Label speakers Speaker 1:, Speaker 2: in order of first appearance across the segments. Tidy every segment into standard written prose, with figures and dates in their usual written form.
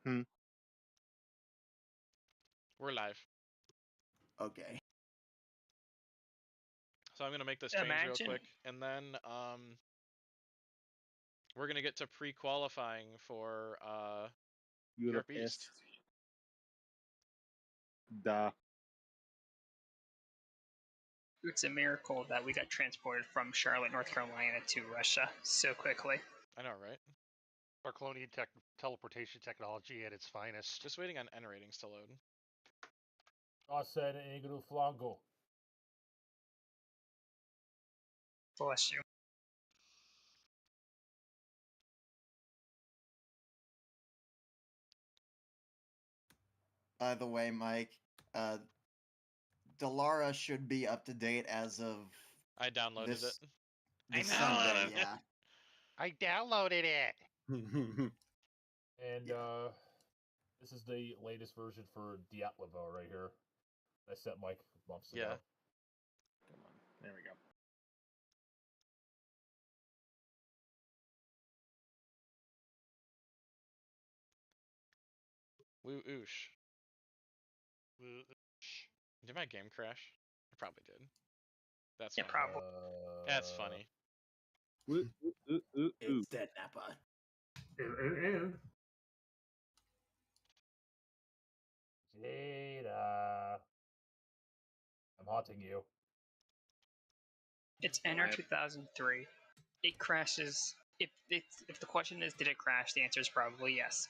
Speaker 1: We're live.
Speaker 2: Okay.
Speaker 1: So I'm gonna make this change real quick, and then we're gonna get to pre-qualifying for Europe East.
Speaker 3: Duh.
Speaker 4: It's a miracle that we got transported from Charlotte, North Carolina to Russia so quickly.
Speaker 1: I know, right?
Speaker 5: Barclonian teleportation technology at its finest.
Speaker 1: Just waiting on N ratings to load.
Speaker 6: Flango.
Speaker 4: Bless you.
Speaker 2: By the way, Mike, Delara should be up to date as of
Speaker 1: I downloaded it.
Speaker 2: This Sunday, yeah.
Speaker 5: I downloaded it.
Speaker 6: And this is the latest version for Dyatlovo right here. I set Mike months ago.
Speaker 1: Yeah.
Speaker 3: Come on. There we go.
Speaker 1: Woo oosh.
Speaker 5: Woo oosh.
Speaker 1: Did my game crash? It probably did. That's
Speaker 4: Yeah,
Speaker 1: funny.
Speaker 4: probably.
Speaker 1: That's funny.
Speaker 2: It's dead, Nappa.
Speaker 6: Jada. I'm haunting you.
Speaker 4: It's NR 2003. It crashes. If the question is, did it crash? The answer is probably yes.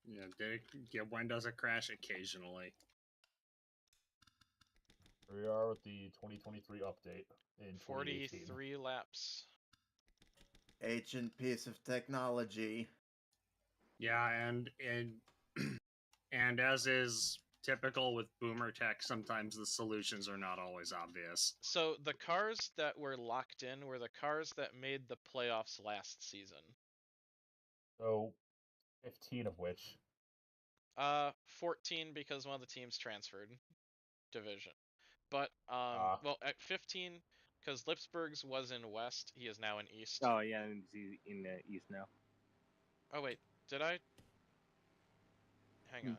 Speaker 7: Yeah, when does it crash? Occasionally.
Speaker 6: Here we are with the 2023 update in
Speaker 1: 43 laps.
Speaker 2: Ancient piece of technology.
Speaker 7: Yeah, and as is typical with boomer tech, sometimes the solutions are not always obvious.
Speaker 1: So the cars that were locked in were the cars that made the playoffs last season.
Speaker 6: So, 15 of which?
Speaker 1: 14 because one of the teams transferred division. But well, at 15 because Lipsburg's was in West, he is now in East.
Speaker 3: Oh yeah, he's in the East now.
Speaker 1: Oh wait, did I? Hang on.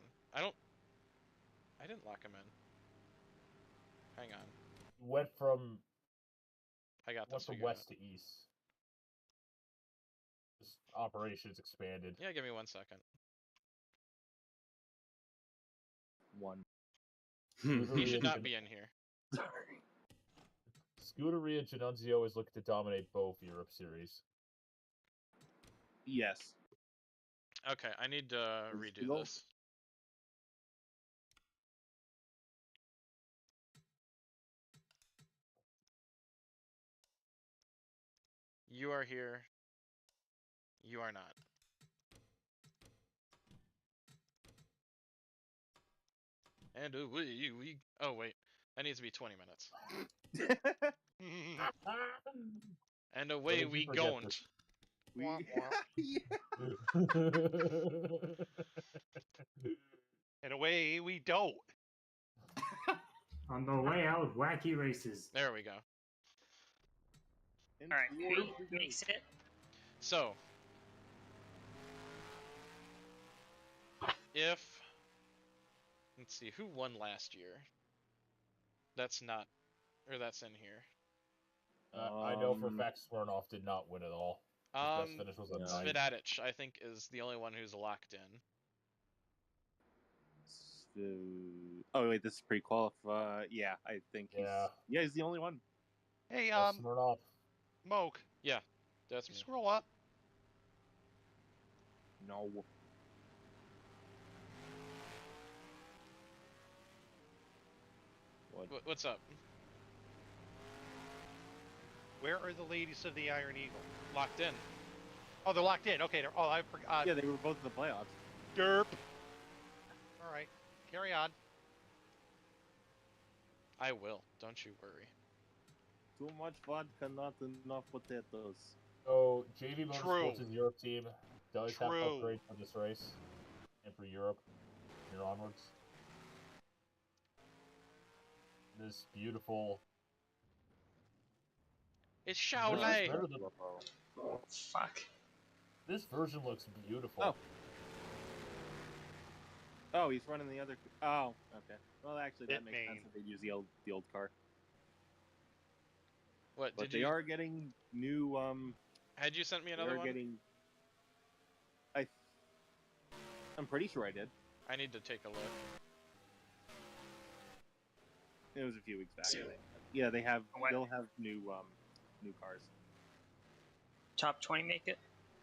Speaker 1: I didn't lock him in. Hang on.
Speaker 6: Went from
Speaker 1: West
Speaker 6: to East. Just operations expanded.
Speaker 1: Yeah, give me 1 second.
Speaker 3: One.
Speaker 1: He should not be in here.
Speaker 6: Scuderia and Janunzio is looking to dominate both Europe Series.
Speaker 3: Yes.
Speaker 1: Okay, I need to redo this. You are here. You are not. And we. Oh wait, that needs to be 20 minutes. And away we don't.
Speaker 5: And away we don't.
Speaker 8: On the way out, wacky races.
Speaker 1: There we go.
Speaker 4: Alright, who makes it?
Speaker 1: So, if, let's see, who won last year? That's not, or that's in here.
Speaker 6: I know for a fact Smirnoff did not win at all. His best finish was a 9.
Speaker 1: Svidadic, I think, is the only one who's locked in.
Speaker 3: Oh wait, this is pre-qualify. Yeah, I think he's the only one.
Speaker 5: Hey,
Speaker 6: Smirnoff.
Speaker 5: Moke.
Speaker 1: Yeah, that's me.
Speaker 5: Scroll up.
Speaker 3: No.
Speaker 1: What's up?
Speaker 5: Where are the ladies of the Iron Eagle?
Speaker 1: Locked in.
Speaker 5: Oh, they're locked in. Okay. I forgot.
Speaker 3: Yeah, they were both in the playoffs.
Speaker 5: Derp. All right. Carry on.
Speaker 1: I will. Don't you worry.
Speaker 3: Too much vodka, not enough potatoes.
Speaker 6: So, JV Motorsports' Europe team does have upgrades for this race and for Europe here onwards. This beautiful.
Speaker 1: It's Shaolai.
Speaker 4: Oh, fuck.
Speaker 6: This version looks beautiful.
Speaker 3: Oh. Oh, he's running the other. Oh, okay. Well, actually, that
Speaker 5: It
Speaker 3: makes sense
Speaker 5: mean.
Speaker 3: if they use the old car.
Speaker 1: What
Speaker 3: But
Speaker 1: did
Speaker 3: they
Speaker 1: you?
Speaker 3: are getting new.
Speaker 1: Had you sent me
Speaker 3: They
Speaker 1: another
Speaker 3: are
Speaker 1: one?
Speaker 3: getting. I'm pretty sure I did.
Speaker 1: I need to take a look.
Speaker 3: It was a few weeks back. Yeah, they have.
Speaker 4: What?
Speaker 3: They'll have new cars.
Speaker 4: Top 20 make it,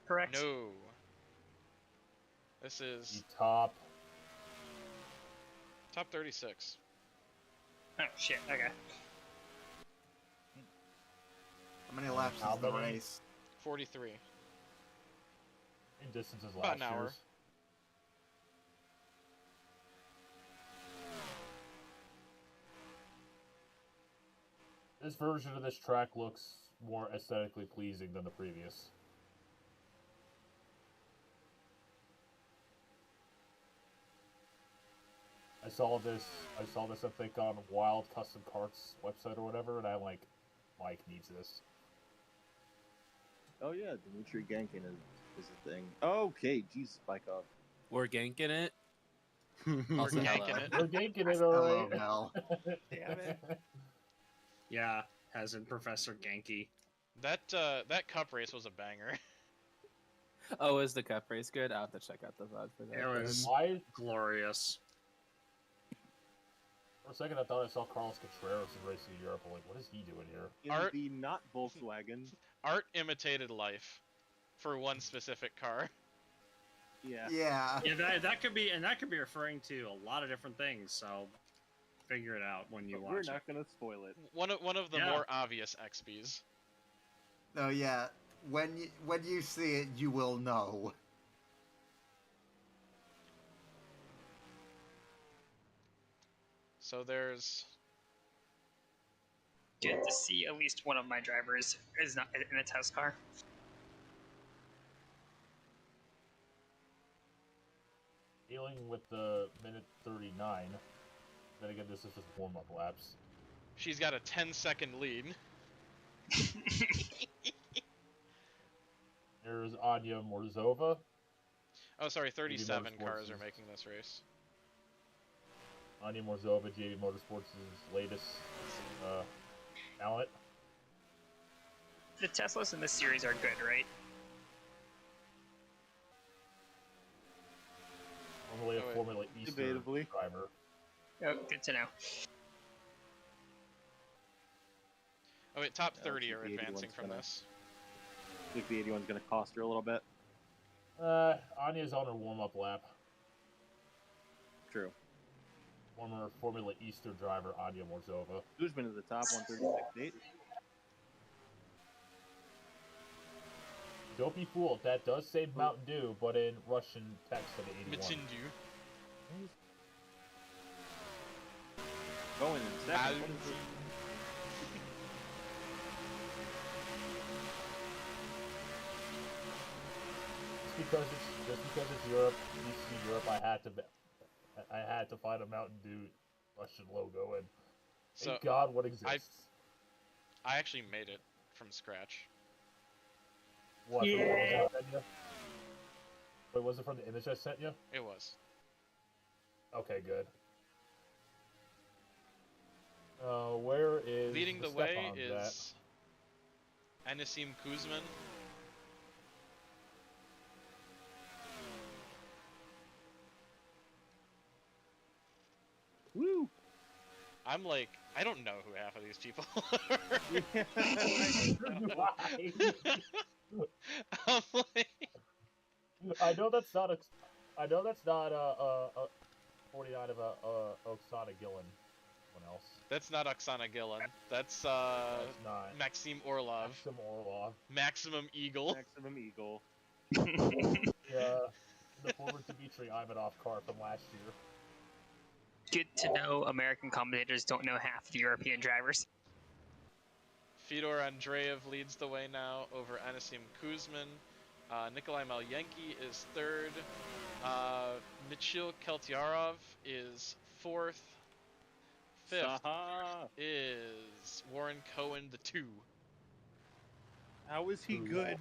Speaker 4: correct?
Speaker 1: No. This is
Speaker 6: The top.
Speaker 1: top 36.
Speaker 4: Oh, shit, okay.
Speaker 2: How many laps
Speaker 6: How
Speaker 2: is the
Speaker 6: many?
Speaker 2: race?
Speaker 1: 43.
Speaker 6: In distances
Speaker 1: About
Speaker 6: last
Speaker 1: an hour.
Speaker 6: year's. This version of this track looks more aesthetically pleasing than the previous. I saw this, I think, on Wild Custom Carts website or whatever, and I'm like, Mike needs this.
Speaker 3: Oh yeah, Dmitry Gankin is a thing. Okay, Jesus, bike off.
Speaker 9: We're ganking it.
Speaker 1: We're
Speaker 9: Also,
Speaker 1: ganking it.
Speaker 6: We're ganking it,
Speaker 2: Hello,
Speaker 6: alright.
Speaker 2: Mel.
Speaker 9: Damn it.
Speaker 7: Yeah, as in Professor Genki.
Speaker 1: That cup race was a banger.
Speaker 9: Oh, is the cup race good? I'll have to check out the VOD for that.
Speaker 7: It was glorious.
Speaker 6: For a second, I thought I saw Carlos Contreras in Racing Europe. I'm like, what is he doing here?
Speaker 3: In
Speaker 1: Art-
Speaker 3: the not Volkswagen.
Speaker 1: Art imitated life for one specific car.
Speaker 3: Yeah.
Speaker 2: Yeah.
Speaker 7: Yeah, that could be referring to a lot of different things. So figure it out when you
Speaker 3: But
Speaker 7: watch
Speaker 3: we're
Speaker 7: it.
Speaker 3: not gonna spoil it.
Speaker 1: One of the
Speaker 7: Yeah.
Speaker 1: more obvious XBs.
Speaker 2: Oh yeah. When you see it, you will know.
Speaker 1: So there's
Speaker 4: Good to see at least one of my drivers is not in a test car.
Speaker 6: Dealing with the minute 39. Then again, this is just warm-up laps.
Speaker 1: she's got a 10-second lead.
Speaker 6: There's Anya Morzova.
Speaker 1: Oh, sorry, 37
Speaker 6: Motorsports
Speaker 1: cars are
Speaker 6: is-
Speaker 1: making this race.
Speaker 6: Anya Morzova, JV Motorsports' latest talent.
Speaker 4: The Teslas in this series are good, right?
Speaker 6: Normally a
Speaker 1: Oh, wait.
Speaker 6: Formula East
Speaker 3: Debatably.
Speaker 6: driver.
Speaker 4: Oh, good to know.
Speaker 1: Oh wait, top
Speaker 3: Yeah,
Speaker 1: 30
Speaker 3: looks
Speaker 1: are
Speaker 3: like the 81's
Speaker 1: advancing from
Speaker 3: gonna-
Speaker 1: this.
Speaker 3: I think the 81's gonna cost her a little bit.
Speaker 6: Anya's on her warm-up lap.
Speaker 3: True.
Speaker 6: Former Formula Easter driver Anya Morzova.
Speaker 3: Who's been at the top 136.8?
Speaker 6: Don't be fooled, that does say Mountain Dew, but in Russian text at 81.
Speaker 1: Mitsindu.
Speaker 3: Going in second. What is it?
Speaker 6: Just because it's Europe, PCC Europe, I had to find a Mountain Dew Russian logo, and
Speaker 1: So
Speaker 6: thank God what exists.
Speaker 1: I actually made it from scratch.
Speaker 6: What?
Speaker 4: Yeah.
Speaker 6: From the image I sent you? Wait, was it from the image I sent you?
Speaker 1: It was.
Speaker 6: Okay, good. Where is
Speaker 1: Leading the way
Speaker 6: Stefans
Speaker 1: is Anisim Kuzmin.
Speaker 3: Woo!
Speaker 1: I'm like, I don't know who half of these people
Speaker 6: at?
Speaker 1: are. I'm like,
Speaker 6: I know that's not 49 of Oksana Gillen. Someone else.
Speaker 1: that's not Oksana Gillen. That's
Speaker 6: That's not.
Speaker 1: Maxim Orlov.
Speaker 6: Maxim Orlov.
Speaker 1: Maximum Eagle.
Speaker 3: Maximum Eagle.
Speaker 6: The former Dmitry Ivanov car from last year.
Speaker 4: Good to know American commentators don't know half the European drivers.
Speaker 1: Fedor Andreev leads the way now over Anisim Kuzmin. Nikolai Malyenki is third. Michil Keltyarov is fourth. Fifth
Speaker 3: Saha!
Speaker 1: is Warren Cohen, the 2.
Speaker 3: How is he good?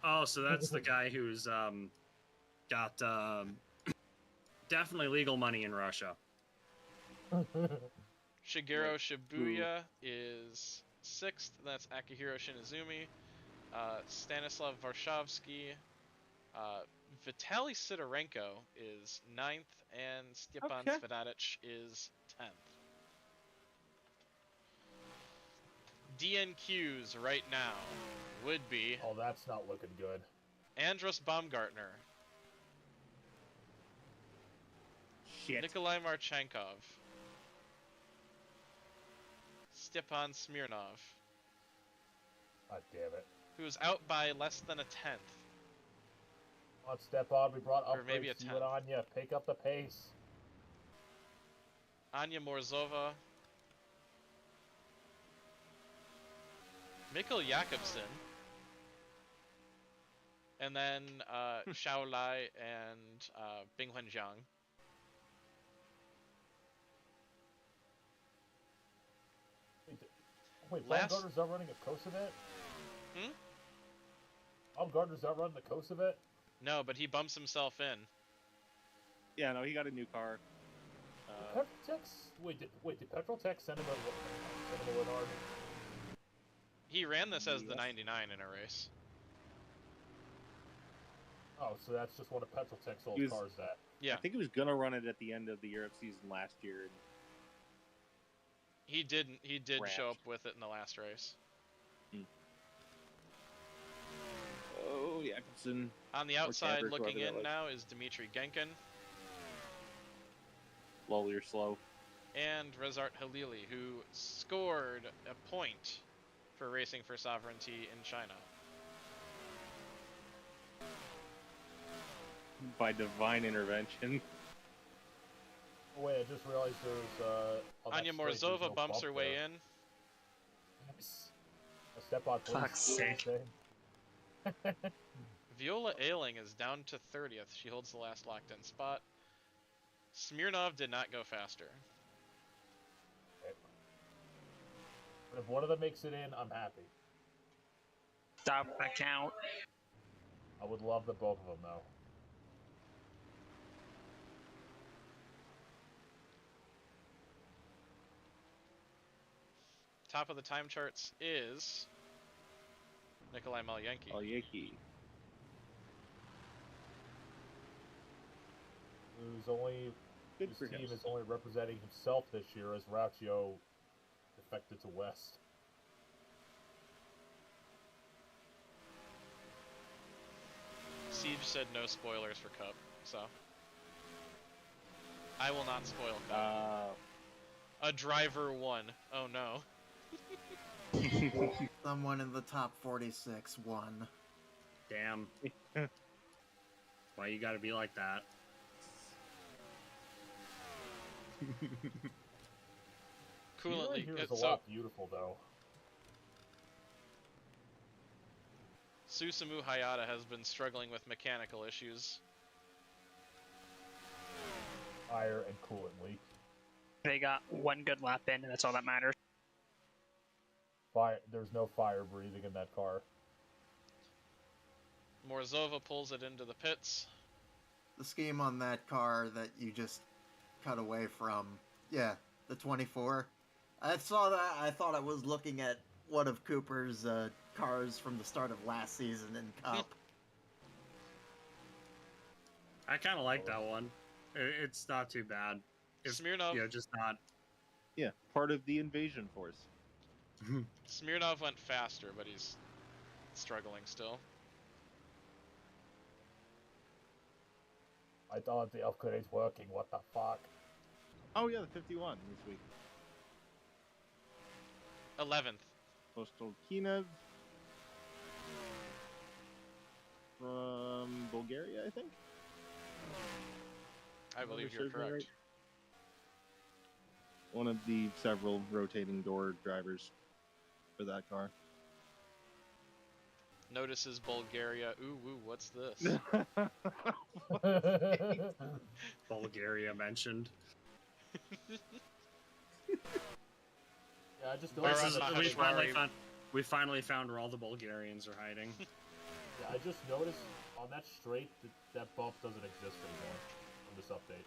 Speaker 7: Oh, so that's the guy who's got definitely legal money in Russia.
Speaker 1: Shigeru Shibuya is 6th. That's Akihiro Shinizumi. Stanislav Varshavsky. Vitaly Sidorenko is 9th, and Stepan Svedadic is 10th. DNQs right now would be...
Speaker 6: Oh, that's not looking good.
Speaker 1: Andros Baumgartner.
Speaker 3: Shit.
Speaker 1: Nikolai Marchenkov. Stepan Smirnov.
Speaker 6: God damn it.
Speaker 1: Who's out by less than a 10th.
Speaker 6: On Stepan, we brought
Speaker 1: Or maybe
Speaker 6: upgrades
Speaker 1: a
Speaker 6: to you and
Speaker 1: 10th.
Speaker 6: Anya. Pick up the pace.
Speaker 1: Anya Morzova. Mikkel Jakobsen. And then Xiao Lai and Bingwen Zhang.
Speaker 6: Wait, Baumgartner's not running a Kosovet?
Speaker 1: Hmm?
Speaker 6: Baumgartner's not running the Kosovet?
Speaker 1: No, but he bumps himself in.
Speaker 3: Yeah, no, he got a new car.
Speaker 6: Wait, did Petrotech send him a Renard?
Speaker 1: He ran this as the 99 in a race.
Speaker 6: Oh, so that's just one of Petrotech's old cars that.
Speaker 1: Yeah.
Speaker 3: I think he was gonna run it at the end of the Europe season last year.
Speaker 1: He did show up with it in the last race.
Speaker 3: Oh, Jakobsen.
Speaker 1: On the outside looking in now is Dmitry Genkin.
Speaker 3: Lol, you're slow.
Speaker 1: And Rezart Halili, who scored a point for racing for sovereignty in China.
Speaker 3: By divine intervention.
Speaker 6: Oh, wait, I just realized there's
Speaker 1: Anya Morzova bumps her way in.
Speaker 6: Nice. A step on, please.
Speaker 4: Fuck's sake.
Speaker 1: Viola Ailing is down to 30th. She holds the last locked-in spot. Smirnov did not go faster.
Speaker 6: Okay. But if one of them makes it in, I'm happy.
Speaker 4: Stop that count.
Speaker 6: I would love the both of them, though.
Speaker 1: Top of the time charts is Nikolai Malyenki.
Speaker 3: Malyenki.
Speaker 6: His team is only representing himself this year as Rauchio defected to West.
Speaker 1: Siege said no spoilers for Cup, so I will not spoil Cup. A driver won. Oh no.
Speaker 2: Someone in the top 46 won.
Speaker 7: Damn. Why you gotta be like that?
Speaker 1: Coolly.
Speaker 6: Here is a lot beautiful, though.
Speaker 1: Susumu Hayata has been struggling with mechanical issues.
Speaker 6: Fire and coolant leak.
Speaker 4: They got one good lap in, and that's all that matters.
Speaker 6: There's no fire breathing in that car.
Speaker 1: Morzova pulls it into the pits.
Speaker 2: The scheme on that car that you just cut away from, yeah, the 24. I saw that. I thought I was looking at one of Cooper's cars from the start of last season in Cup.
Speaker 7: I kind of like that one. It's not too bad. It's,
Speaker 1: Smirnov,
Speaker 7: just not.
Speaker 3: Yeah, part of the invasion force.
Speaker 1: Smirnov went faster, but he's struggling still.
Speaker 6: I thought the upgrade's working. What the fuck?
Speaker 3: Oh yeah, the 51 this week.
Speaker 1: 11th.
Speaker 3: Postal Kinev from Bulgaria, I think.
Speaker 1: I believe you're correct. Right.
Speaker 3: One of the several rotating door drivers for that car.
Speaker 1: Notices Bulgaria. Ooh, woo, what's this?
Speaker 7: Bulgaria mentioned.
Speaker 6: Yeah, I just
Speaker 7: we finally found where all the Bulgarians are hiding.
Speaker 6: Yeah, I just noticed on that straight that bump doesn't exist anymore on this update.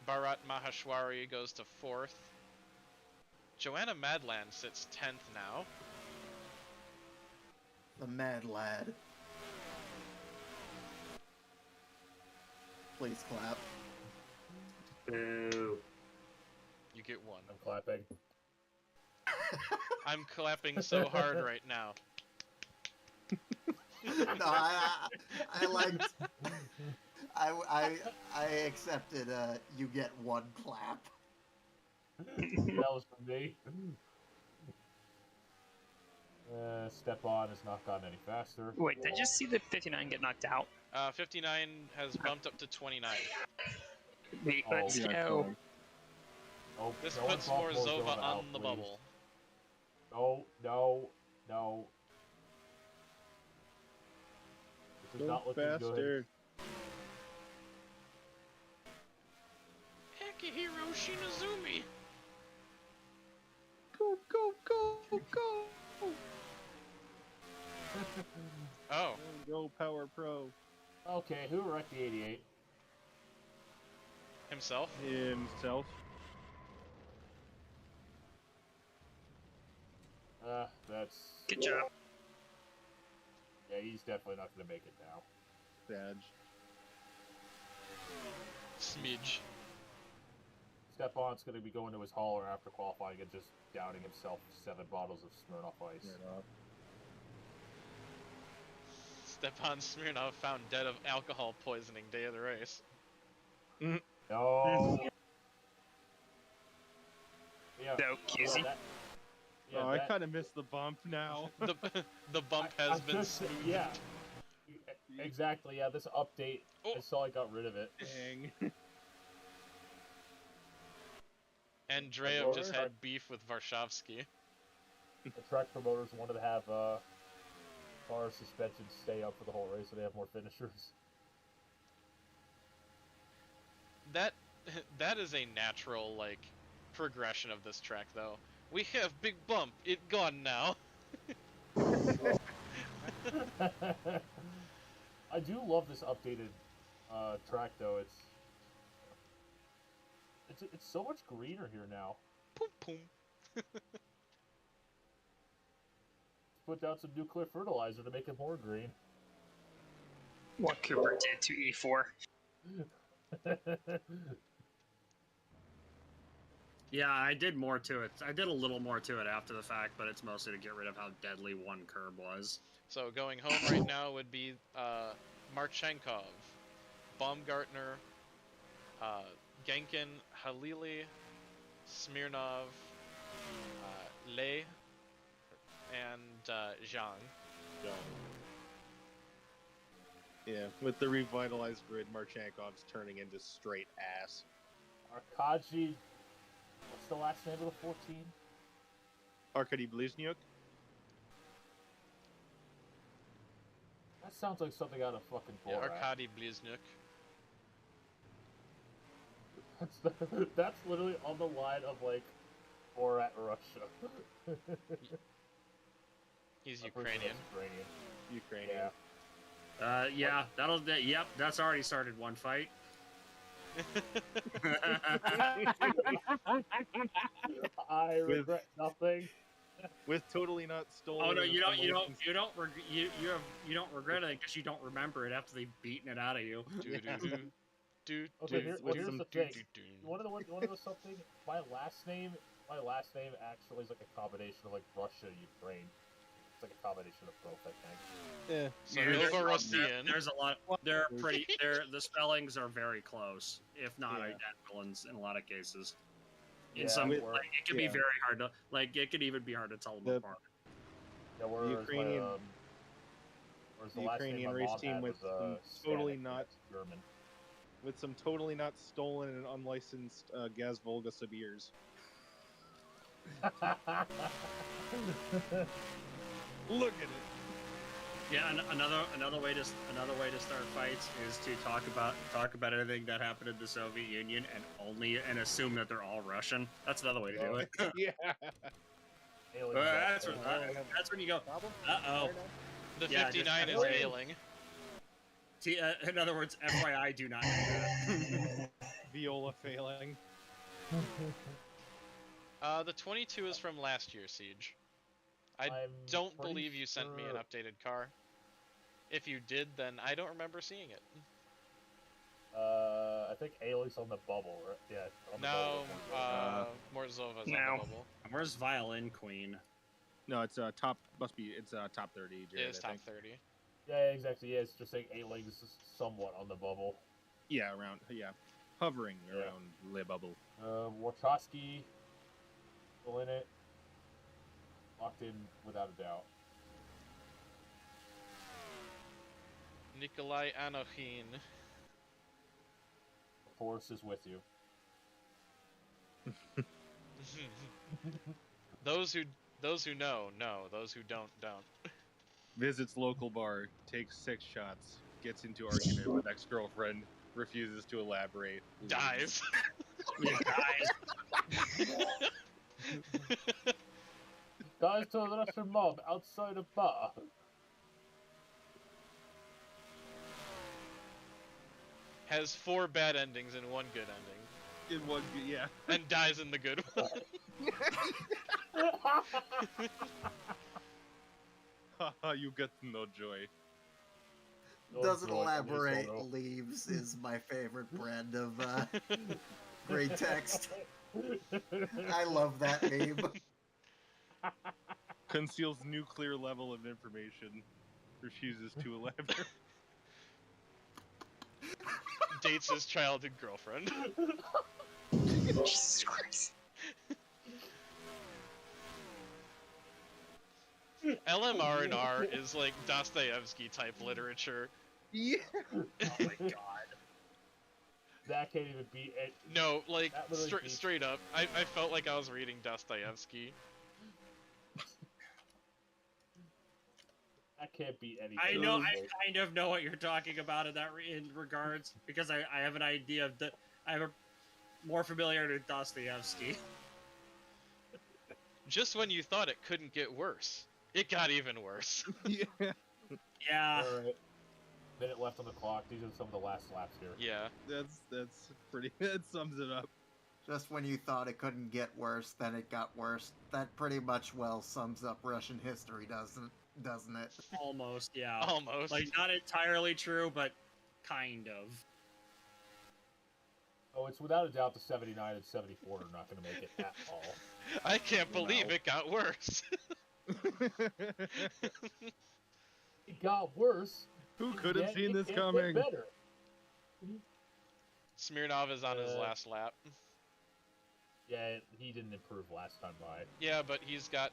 Speaker 1: Bharat Maheshwari goes to 4th. Joanna Madland sits 10th now.
Speaker 2: The Mad Lad. Please clap.
Speaker 7: Boo.
Speaker 1: You get 1.
Speaker 6: I'm clapping.
Speaker 1: I'm clapping so hard right now.
Speaker 2: No, I liked. I accepted. You get 1 clap.
Speaker 6: That was for me. Stepan has not gotten any faster.
Speaker 4: Wait, did I just see the 59 get knocked out?
Speaker 1: 59 has bumped up to 29.
Speaker 4: Wait, let's go.
Speaker 6: Oh,
Speaker 1: This
Speaker 6: no
Speaker 1: puts
Speaker 6: one brought
Speaker 1: Morzova
Speaker 6: out,
Speaker 1: on the
Speaker 6: please.
Speaker 1: bubble.
Speaker 6: No. This is not looking good.
Speaker 1: Akihiro Shinazumi!
Speaker 3: Go!
Speaker 1: Oh.
Speaker 3: Go Power Pro.
Speaker 6: Okay, who wrecked the 88?
Speaker 1: Himself?
Speaker 3: Himself.
Speaker 6: That's...
Speaker 4: Good job.
Speaker 6: Yeah, he's definitely not going to make it now.
Speaker 3: Badge.
Speaker 1: Smidge.
Speaker 6: Stepan's going to be going to his hauler after qualifying and just downing himself 7 bottles of Smirnoff Ice.
Speaker 1: Stepan Smirnov found dead of alcohol poisoning day of the race.
Speaker 6: No. Yeah.
Speaker 4: No, QZ.
Speaker 3: I kind of missed the bump now.
Speaker 1: The bump has been smoothed.
Speaker 6: Yeah. Exactly, yeah, this update, I saw I got rid of it.
Speaker 3: Dang.
Speaker 1: Andreev just had beef with Varshavsky.
Speaker 6: The track promoters wanted to have car suspension stay up for the whole race so they have more finishers.
Speaker 1: That is a natural, like, progression of this track, though. We have big bump. It gone now.
Speaker 6: I do love this updated track, though. It's so much greener here now.
Speaker 1: Poom poom.
Speaker 6: Put down some nuclear fertilizer to make it more green.
Speaker 4: What Cooper did to E4.
Speaker 7: Yeah, I did more to it. I did a little more to it after the fact, but it's mostly to get rid of how deadly one curb was.
Speaker 1: So going home right now would be Marchenkov, Baumgartner, Genkin, Halili, Smirnov, Lei, and Zhang.
Speaker 3: Yeah, with the revitalized grid, Marchenkov's turning into straight ass.
Speaker 6: Arkaji, what's the last name of the 14?
Speaker 3: Arkady Bliznyuk?
Speaker 6: That sounds like something out of fucking Borat.
Speaker 1: Yeah, Arkady Bliznyuk.
Speaker 6: That's literally on the line of, like, Borat Russia.
Speaker 1: He's Ukrainian.
Speaker 3: Ukrainian.
Speaker 7: Yeah, yep, that's already started one fight.
Speaker 6: I regret nothing.
Speaker 3: With totally not stolen.
Speaker 7: Oh no, you don't regret it because you don't remember it after they've beaten it out of you.
Speaker 6: Okay, here's the thing. You want to know something? My last name actually is like a combination of like Russia, Ukraine. It's like a combination of both, I think.
Speaker 3: Yeah.
Speaker 1: So Novorossiyan.
Speaker 7: There's a lot. The spellings are very close, if not identical in a lot of cases. In some, like, it can be very hard to, like, it could even be hard to tell them apart.
Speaker 6: Yeah,
Speaker 3: the Ukrainian race team with some totally not
Speaker 6: German.
Speaker 3: With some totally not stolen and unlicensed Gaz Volga Sibirs. Look at it.
Speaker 7: Yeah, another way to start fights is to talk about anything that happened in the Soviet Union and assume that they're all Russian. That's another way to do it.
Speaker 3: Yeah.
Speaker 7: That's when you go. Uh-oh.
Speaker 1: The 59 is ailing.
Speaker 7: In other words, FYI, do not do that.
Speaker 3: Viola. failing.
Speaker 1: The 22 is from last year's Siege. I don't believe you sent me an updated car. If you did, then I don't remember seeing it.
Speaker 6: I think Ailey's on the bubble, right? Yeah. On the
Speaker 1: bubble. Morzova's on the bubble.
Speaker 7: Where's Violin Queen?
Speaker 3: No, it's top. Must be. It's top 30. Jared,
Speaker 1: it is top 30.
Speaker 6: Yeah, exactly. Yeah, it's just saying Ailey's somewhat on the bubble.
Speaker 3: Yeah, around. Yeah, hovering around the bubble.
Speaker 6: Wachowski still in it. Locked in without a doubt.
Speaker 1: Nikolai Anokhin.
Speaker 6: The force is with you.
Speaker 1: Those who know. Those who don't.
Speaker 3: Visits local bar, takes 6 shots, gets into argument with ex-girlfriend, refuses to elaborate,
Speaker 1: dies.
Speaker 6: Dies to the Russian mob outside a bar.
Speaker 1: Has 4 bad endings and 1 good ending.
Speaker 3: In 1 good, yeah.
Speaker 1: And dies in the good one.
Speaker 3: You get no joy.
Speaker 2: Doesn't elaborate, leaves is my favorite brand of great text. I love that meme.
Speaker 3: Conceals nuclear level of information. Refuses to elaborate.
Speaker 1: Dates his childhood girlfriend.
Speaker 4: Jesus Christ.
Speaker 1: LMR&R is like Dostoevsky type literature.
Speaker 3: Yeah.
Speaker 7: Oh my god.
Speaker 6: That can't even be it.
Speaker 1: No, like straight up, I felt like I was reading Dostoevsky.
Speaker 6: That can't be anything.
Speaker 7: I know. I kind of know what you're talking about in that in regards because I have an idea of that. I have a more familiarity with Dostoevsky.
Speaker 1: Just when you thought it couldn't get worse, it got even worse.
Speaker 3: Yeah.
Speaker 7: Yeah.
Speaker 6: All right. Minute left on the clock. These are some of the last laps here.
Speaker 1: Yeah.
Speaker 3: That's pretty. That sums it up.
Speaker 2: Just when you thought it couldn't get worse, then it got worse. That pretty much well sums up Russian history, doesn't it?
Speaker 7: Almost, yeah.
Speaker 1: Almost.
Speaker 7: Like, not entirely true, but kind of.
Speaker 6: Oh, it's without a doubt the 79 and 74 are not going to make it at all.
Speaker 1: I can't believe it got worse.
Speaker 6: It got worse.
Speaker 3: Who could have seen this
Speaker 6: it
Speaker 3: coming?
Speaker 6: Better.
Speaker 1: Smirnov is on his last lap.
Speaker 6: Yeah, he didn't improve last time by.
Speaker 1: Yeah, but he's got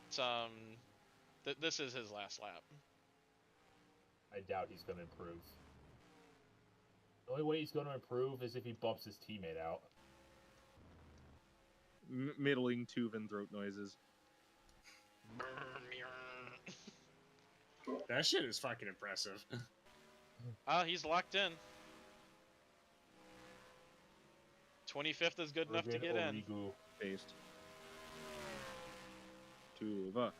Speaker 1: this is his last lap.
Speaker 6: I doubt he's going to improve. The only way he's going to improve is if he bumps his teammate out.
Speaker 3: Middling Tuvan throat noises.
Speaker 7: That shit is fucking impressive.
Speaker 1: He's locked in. 25th is good enough to get in.
Speaker 3: Based. Tuva.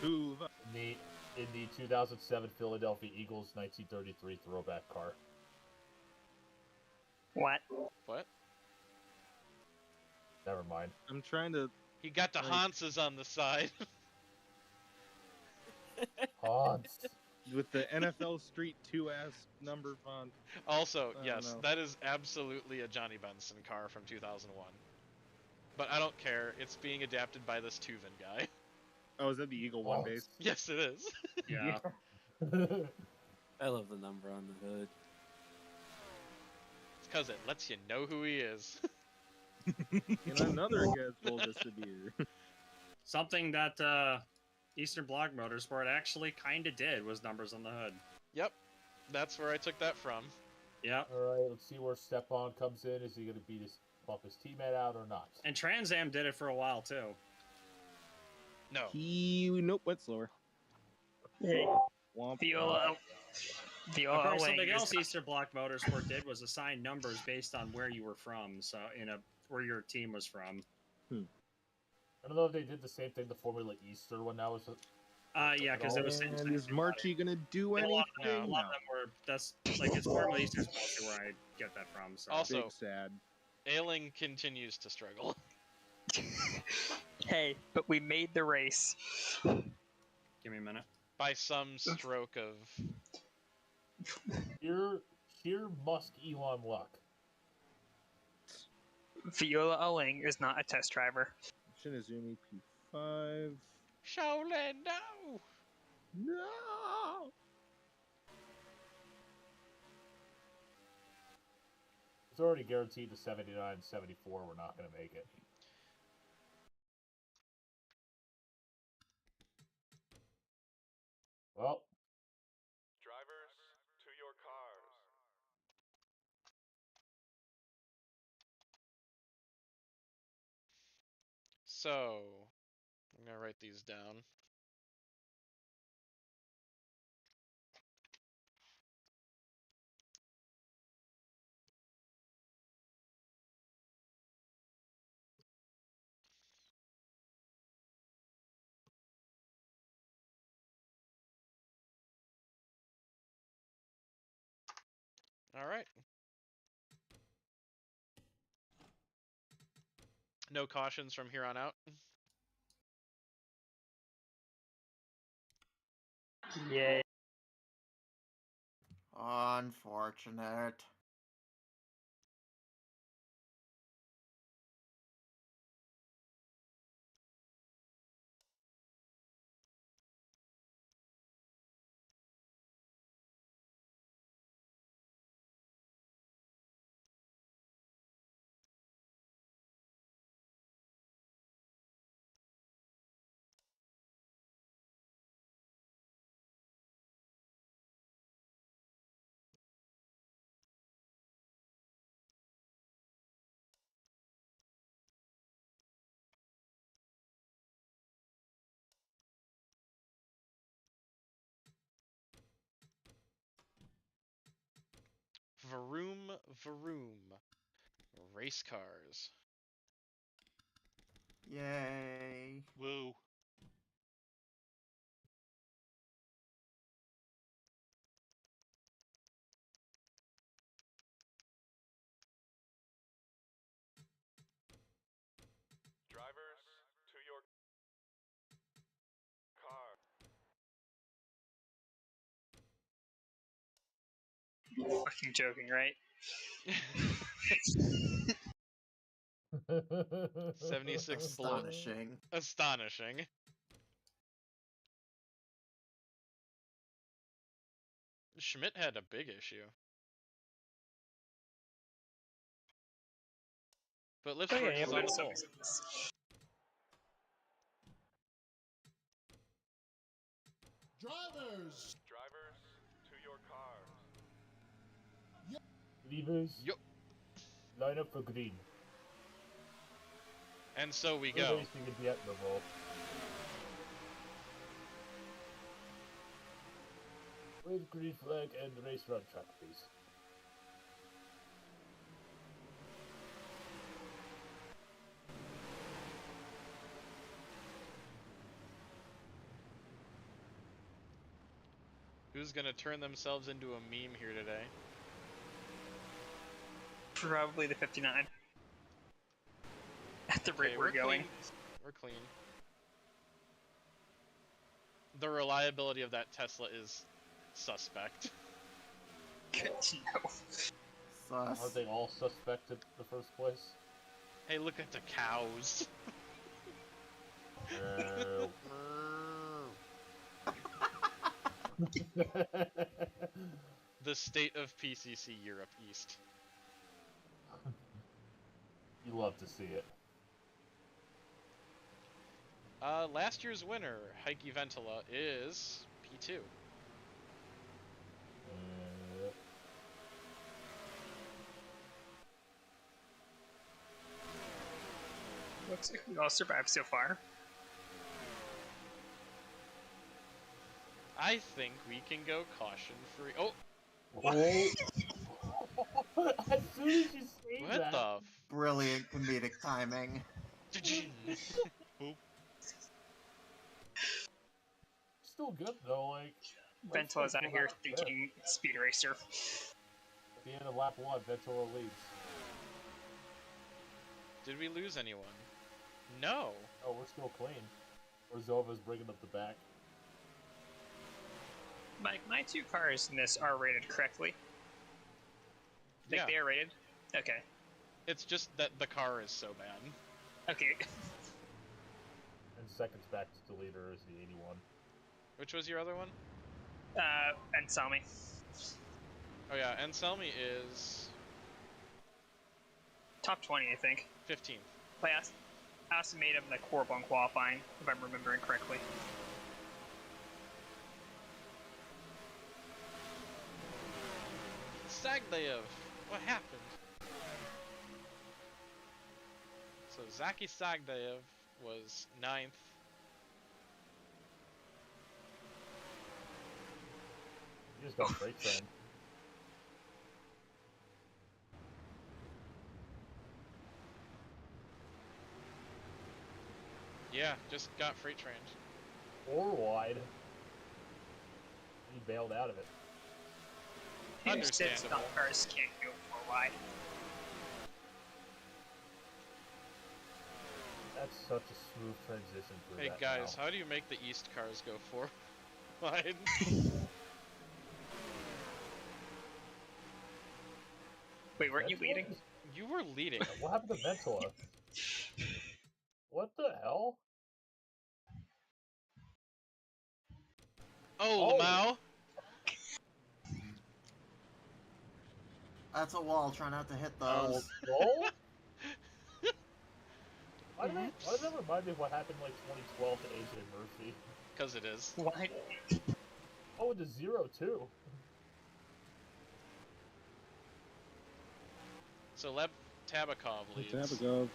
Speaker 6: In the 2007 Philadelphia Eagles 1933 throwback car.
Speaker 4: What?
Speaker 6: Never mind.
Speaker 3: I'm trying to.
Speaker 1: He got the Hanses on the side.
Speaker 6: Hans.
Speaker 3: With the NFL Street 2-ass number font.
Speaker 1: Also, yes, that is absolutely a Johnny Benson car from 2001. But I don't care. It's being adapted by this Tuvan guy.
Speaker 3: Oh, is that the Eagle One base?
Speaker 1: Yes, it is.
Speaker 7: Yeah.
Speaker 9: I love the number on the hood.
Speaker 1: It's because it lets you know who he is.
Speaker 3: And another guy's told us to be here.
Speaker 7: Something that Eastern Bloc Motorsport actually kind of did was numbers on the hood.
Speaker 1: Yep, that's where I took that from.
Speaker 7: Yep.
Speaker 6: Alright, let's see where Stepan comes in. Is he going to bump his teammate out or not?
Speaker 7: And Trans Am did it for a while too.
Speaker 1: No.
Speaker 3: Nope, went slower.
Speaker 4: Viola
Speaker 7: Something else Eastern Bloc Motorsport did was assign numbers based on where you were from, so where your team was from.
Speaker 6: I don't know if they did the same thing the Formula Easter when that was.
Speaker 7: Yeah, because it was.
Speaker 3: And is Marchie gonna do anything?
Speaker 7: A lot of them were. That's like it's Formula Easter is mostly where I get that from. So.
Speaker 1: Also,
Speaker 3: big sad.
Speaker 1: Ailing continues to struggle.
Speaker 4: Hey, but we made the race.
Speaker 7: Give me a minute.
Speaker 1: By some stroke of...
Speaker 6: Sheer Musk Elon luck.
Speaker 4: Viola Oling is not a test driver.
Speaker 3: Shinizumi P5.
Speaker 1: Shaolin, no!
Speaker 3: No!
Speaker 6: It's already guaranteed to 79 and 74 we're not going to make it. Well.
Speaker 10: Drivers, to your cars.
Speaker 1: So, I'm gonna write these down. Alright. No cautions from here on out.
Speaker 4: Yay.
Speaker 2: Unfortunate.
Speaker 1: Vroom, vroom. Race cars.
Speaker 2: Yay.
Speaker 5: Woo.
Speaker 10: Drivers, to your car.
Speaker 4: Fucking joking, right?
Speaker 1: 76
Speaker 2: Astonishing.
Speaker 1: Astonishing. Schmidt had a big issue. But Lipsburg is on the pole.
Speaker 10: Drivers, to your cars.
Speaker 6: Levers.
Speaker 1: Yup.
Speaker 6: Line up for green.
Speaker 1: And so we
Speaker 6: We're
Speaker 1: go.
Speaker 6: racing in Dyatlovo. Wave green flag and race run track, please.
Speaker 1: Who's gonna turn themselves into a meme here today?
Speaker 4: Probably the 59. At the rate
Speaker 1: Okay,
Speaker 4: we're going.
Speaker 1: clean. We're clean. The reliability of that Tesla is suspect.
Speaker 4: Good to know.
Speaker 2: Sus.
Speaker 6: Aren't they all suspect in the first place?
Speaker 1: Hey, look at the cows. The state of PCC Europe East.
Speaker 6: You love to see it.
Speaker 1: Last year's winner, Heikki Ventila, is P2.
Speaker 4: Looks like we all survived so far.
Speaker 1: I think we can go caution free. Oh!
Speaker 6: As soon as you say
Speaker 1: What
Speaker 6: that.
Speaker 1: the
Speaker 2: Brilliant comedic timing.
Speaker 6: Still good though, like.
Speaker 4: Ventila's out here thinking Speed Racer.
Speaker 6: At the end of lap 1, Ventila leads.
Speaker 1: Did we lose anyone? No.
Speaker 6: Oh, we're still clean. Orzova's bringing up the back.
Speaker 4: Mike, my 2 cars in this are rated correctly. Think they are rated? Okay.
Speaker 1: It's just that the car is so bad.
Speaker 4: Okay.
Speaker 6: And seconds back to the leader is the 81.
Speaker 1: Which was your other one?
Speaker 4: Anselmi.
Speaker 1: Oh yeah, Anselmi is...
Speaker 4: Top 20, I think.
Speaker 1: 15th.
Speaker 4: I also made him the Corbon qualifying, if I'm remembering correctly.
Speaker 1: Sagdayev! What happened? So Zaki Sagdayev was 9th.
Speaker 6: He just got freight trained.
Speaker 1: Yeah, just got freight trained.
Speaker 6: 4 wide. He bailed out of it.
Speaker 1: Understandable.
Speaker 4: Stock cars can't go 4 wide.
Speaker 6: That's such a smooth transition through
Speaker 1: Hey
Speaker 6: that
Speaker 1: guys,
Speaker 6: now.
Speaker 1: how do you make the East cars go 4 wide?
Speaker 4: Wait, weren't you leading?
Speaker 1: You were leading.
Speaker 6: What happened to Ventula? What the hell?
Speaker 1: Oh, Lamau!
Speaker 2: That's a wall. Try not to hit those.
Speaker 6: Roll? Why does that remind me of what happened in, like, 2012 to AJ Murphy?
Speaker 1: Because it is.
Speaker 4: What?
Speaker 6: Oh, into 0 too.
Speaker 1: So Lev Tabakov leads.
Speaker 3: Tabakov.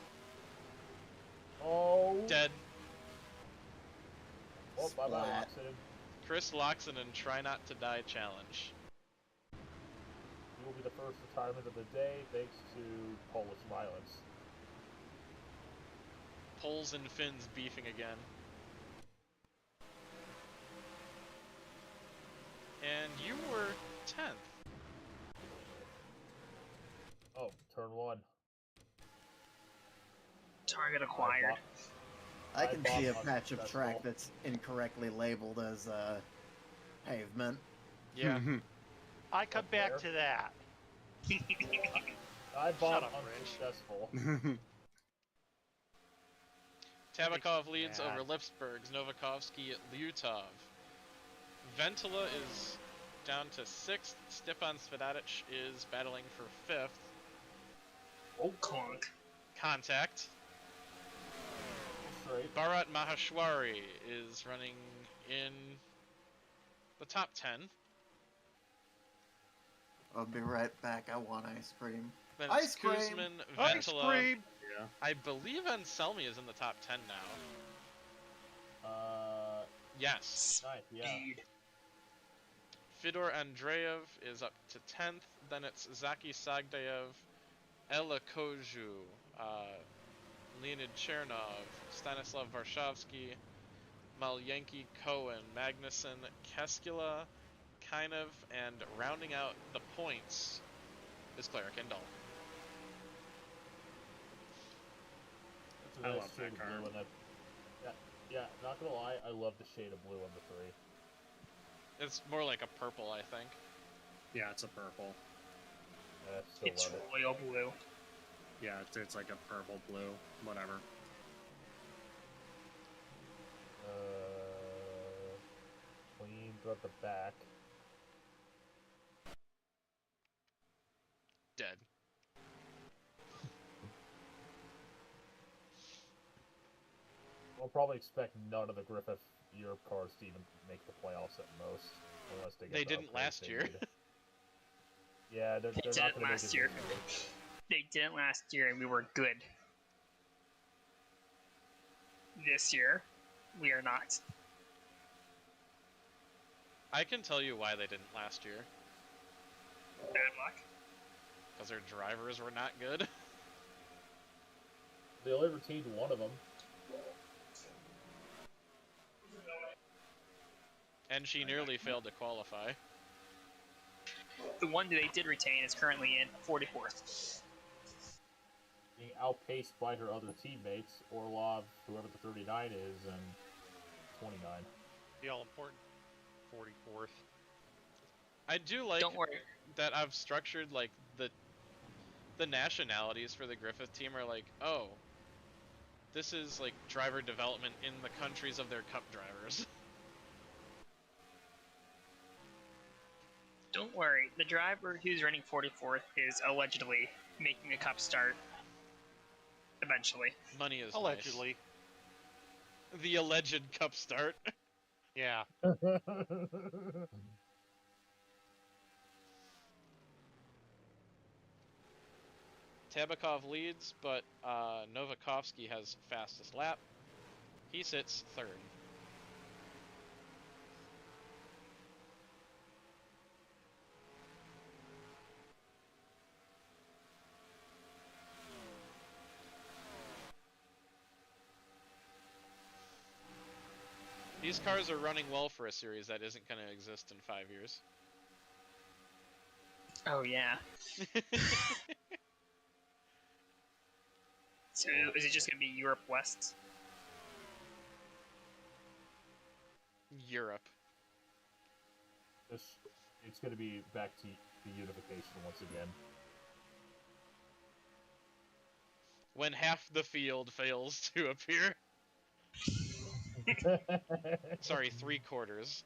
Speaker 6: Oh.
Speaker 1: Dead.
Speaker 6: Oh, bye-bye, Loxodon.
Speaker 1: Chris Loxodon, Try Not to Die challenge.
Speaker 6: He will be the first retirement of the day, thanks to Polish violence.
Speaker 1: Poles and Finns beefing again. And you were 10th.
Speaker 6: Oh, turn 1.
Speaker 4: Target acquired.
Speaker 2: I can see a patch of track that's incorrectly labeled as pavement.
Speaker 1: Yeah.
Speaker 5: I come back to that.
Speaker 6: I bought
Speaker 5: Shut up,
Speaker 6: unsuccessful.
Speaker 1: Tabakov leads over Lipsbergs, Novakovsky, Lyutov. Ventila is down to 6th. Stepan Svedadic is battling for 5th.
Speaker 4: Oh, clunk.
Speaker 1: Contact.
Speaker 6: Straight.
Speaker 1: Bharat Maheshwari is running in the top 10.
Speaker 2: I'll be right back. I want ice cream.
Speaker 1: Then
Speaker 2: Ice cream!
Speaker 1: Kuzmin,
Speaker 5: Ice
Speaker 1: Ventila.
Speaker 5: cream!
Speaker 3: Yeah.
Speaker 1: I believe Anselmi is in the top 10 now. Yes.
Speaker 6: Nice, yeah.
Speaker 1: Fedor Andreev is up to 10th. Then it's Zaki Sagdayev, Ella Koju, Leonid Chernov, Stanislav Varshavsky, Malyanki Cohen, Magnuson, Keskila, Kinov, and rounding out the points is Clara Kindle.
Speaker 6: It's a nice shade of blue on that. Yeah, not gonna lie, I love the shade of blue on the 3.
Speaker 1: It's more like a purple, I think.
Speaker 7: Yeah, it's a purple.
Speaker 4: It's royal blue.
Speaker 7: Yeah, it's like a purple blue, whatever.
Speaker 6: Clean throughout the back.
Speaker 1: Dead.
Speaker 6: We'll probably expect none of the Griffith Europe cars to even make the playoffs at most, unless they get
Speaker 1: They
Speaker 6: the
Speaker 1: didn't
Speaker 6: upgrades
Speaker 1: last
Speaker 6: they
Speaker 1: year.
Speaker 6: need. Yeah, they're
Speaker 4: They
Speaker 6: not
Speaker 4: didn't
Speaker 6: going to make
Speaker 4: last
Speaker 6: it
Speaker 4: year.
Speaker 6: this year.
Speaker 4: They didn't last year, and we were good. This year, we are not.
Speaker 1: I can tell you why they didn't last year.
Speaker 4: Bad luck.
Speaker 1: Because their drivers were not good.
Speaker 6: They only retained one of them.
Speaker 1: And she nearly failed to qualify.
Speaker 4: The one that they did retain is currently in 44th.
Speaker 6: Being outpaced by her other teammates, Orlov, whoever the 39 is, and 29.
Speaker 5: The all-important 44th.
Speaker 1: I do like
Speaker 4: Don't worry.
Speaker 1: that I've structured like the nationalities for the Griffith team are like, oh, this is like driver development in the countries of their cup drivers.
Speaker 4: Don't worry. The driver who's running 44th is allegedly making a cup start. Eventually.
Speaker 1: Money is
Speaker 5: Allegedly.
Speaker 1: Nice. The alleged cup start.
Speaker 5: Yeah.
Speaker 1: Tabakov leads, but Novakovsky has fastest lap. He sits third. These cars are running well for a series that isn't going to exist in 5 years.
Speaker 4: Oh, yeah. So, is it just going to be Europe West?
Speaker 1: Europe.
Speaker 6: It's going to be back to the unification once again.
Speaker 1: When half the field fails to appear. Sorry, 3/4.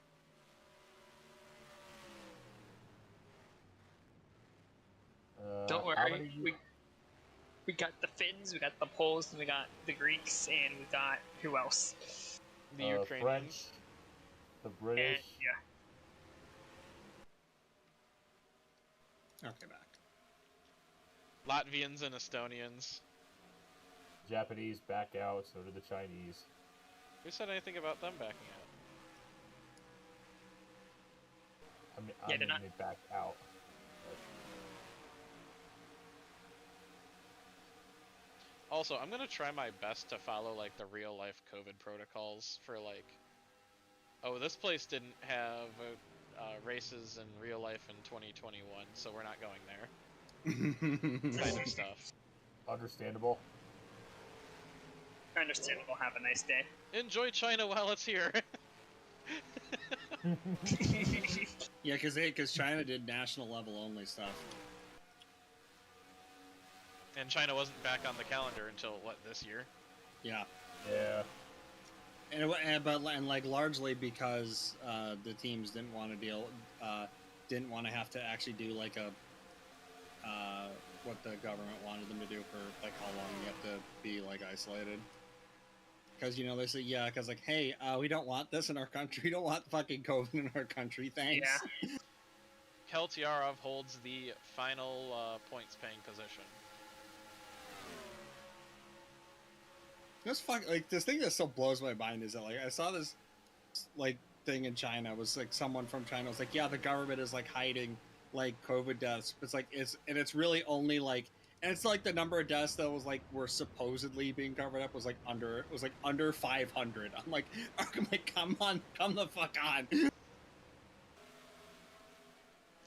Speaker 4: Don't worry, we got the Finns, we got the Poles, and we got the Greeks, and we got who else?
Speaker 1: The Ukrainians.
Speaker 6: French, the British.
Speaker 4: And, yeah.
Speaker 7: Okay, back.
Speaker 1: Latvians and Estonians.
Speaker 6: Japanese back out, so did the Chinese.
Speaker 1: Who said anything about them backing out?
Speaker 6: I mean they backed out.
Speaker 1: Also, I'm gonna try my best to follow like the real life COVID protocols for like, oh, this place didn't have races in real life in 2021, so we're not going there. Kind of stuff.
Speaker 6: Understandable.
Speaker 4: Understandable. Have a nice day.
Speaker 1: Enjoy China while it's here.
Speaker 7: Yeah, because China did national level only stuff.
Speaker 1: And China wasn't back on the calendar until what, this year?
Speaker 7: Yeah.
Speaker 6: Yeah.
Speaker 7: And like largely because the teams didn't want to have to actually do like a what the government wanted them to do for like how long you have to be like isolated. Because they say because like, hey, we don't want this in our country. We don't want fucking COVID in our country. Thanks.
Speaker 4: Yeah.
Speaker 1: Keltiarov holds the final points-paying position.
Speaker 7: This this thing that still blows my mind is that like I saw this like thing in China. It was like someone from China was like, yeah, the government is like hiding like COVID deaths. It's like it's really only like, and it's like the number of deaths that were supposedly being covered up was like under 500. I'm like come on, come the fuck on.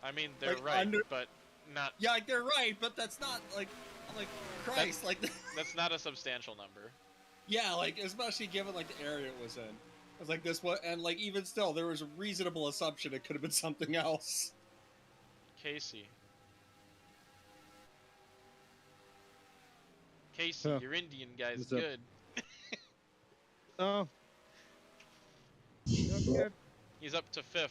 Speaker 1: I mean, they're
Speaker 7: like,
Speaker 1: right, but not.
Speaker 7: Yeah, like, they're right, but that's not like Christ,
Speaker 1: that's not a substantial number.
Speaker 7: Yeah, like especially given like the area it was in. I was like this one, and like even still, there was a reasonable assumption it could have been something else.
Speaker 1: Casey,
Speaker 3: Huh.
Speaker 1: your Indian guy's
Speaker 3: What's up?
Speaker 1: good.
Speaker 3: Oh. Okay.
Speaker 1: He's up to 5th.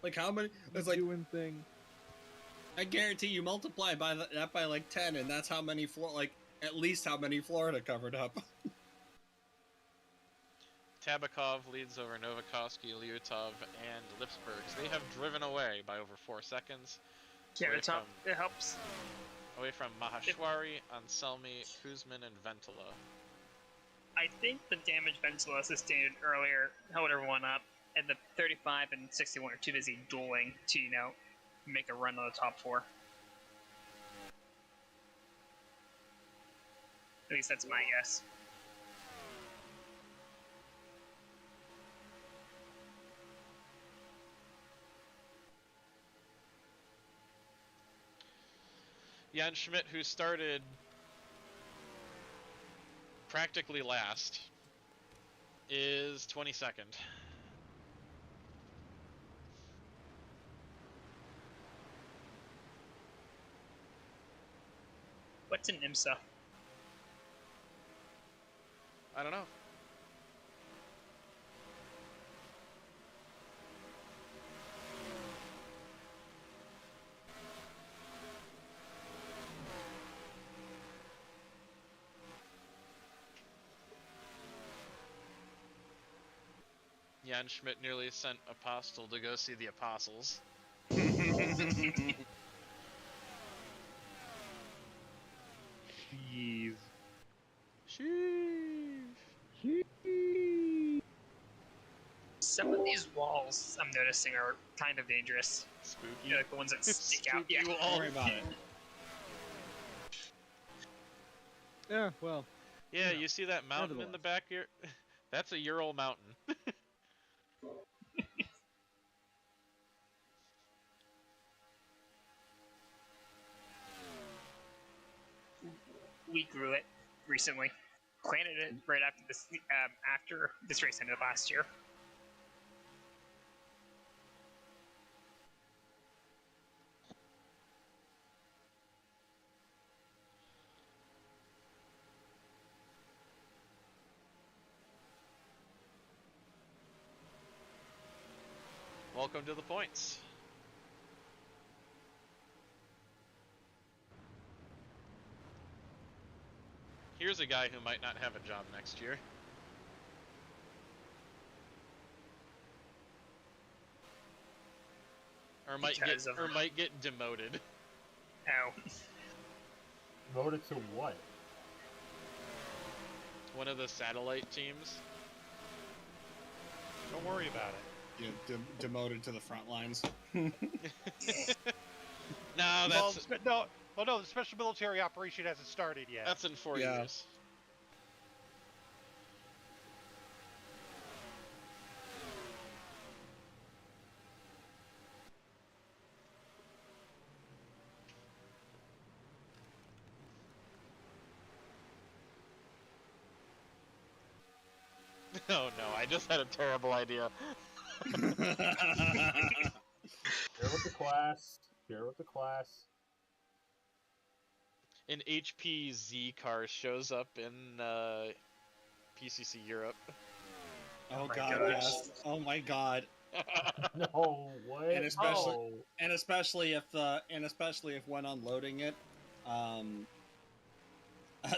Speaker 7: Like how many? It's like
Speaker 3: doing thing.
Speaker 7: I guarantee you multiply that by like 10, and that's how many at least how many Florida covered up.
Speaker 1: Tabakov leads over Novakovsky, Lyutov, and Lipsbergs. They have driven away by over 4 seconds.
Speaker 4: Yeah,
Speaker 1: Away
Speaker 4: it helps.
Speaker 1: Away from Maheshwari, Anselmi, Kuzmin, and Ventila.
Speaker 4: I think the damage Ventila sustained earlier held everyone up, and the 35 and 61 are too busy dueling to, make a run on the top 4. At least that's my guess.
Speaker 1: Jan Schmidt, who started practically last, is 22nd.
Speaker 4: What's an IMSA?
Speaker 1: I don't know. Jan Schmidt nearly sent Apostle to go see the Apostles.
Speaker 3: Jeez.
Speaker 4: Some of these walls I'm noticing are kind of dangerous.
Speaker 1: Spooky.
Speaker 4: Like the ones that stick out.
Speaker 1: Spooky
Speaker 4: Yeah.
Speaker 1: wall.
Speaker 7: Don't worry about it.
Speaker 3: Yeah, well.
Speaker 1: Yeah, you see that mountain in the back here? That's a Ural mountain.
Speaker 4: We grew it recently. Planted it right after this race ended last year.
Speaker 1: Welcome to the points. Here's a guy who might not have a job next year. Or might get demoted.
Speaker 4: Ow.
Speaker 6: Voted to what?
Speaker 1: One of the satellite teams.
Speaker 5: Don't worry about it.
Speaker 7: Yeah, demoted to the front lines.
Speaker 1: No,
Speaker 5: Well,
Speaker 1: that's
Speaker 5: no, the special military operation hasn't started yet.
Speaker 1: that's in 4
Speaker 7: Yeah.
Speaker 1: years. Oh no, I just had a terrible idea.
Speaker 6: Share with the class. Share with the class.
Speaker 1: An HP Z car shows up in PCC Europe.
Speaker 7: Oh
Speaker 4: my
Speaker 7: god,
Speaker 4: gosh.
Speaker 7: yes. Oh my god.
Speaker 6: No way.
Speaker 7: And especially-
Speaker 6: no.
Speaker 7: And especially if when unloading it,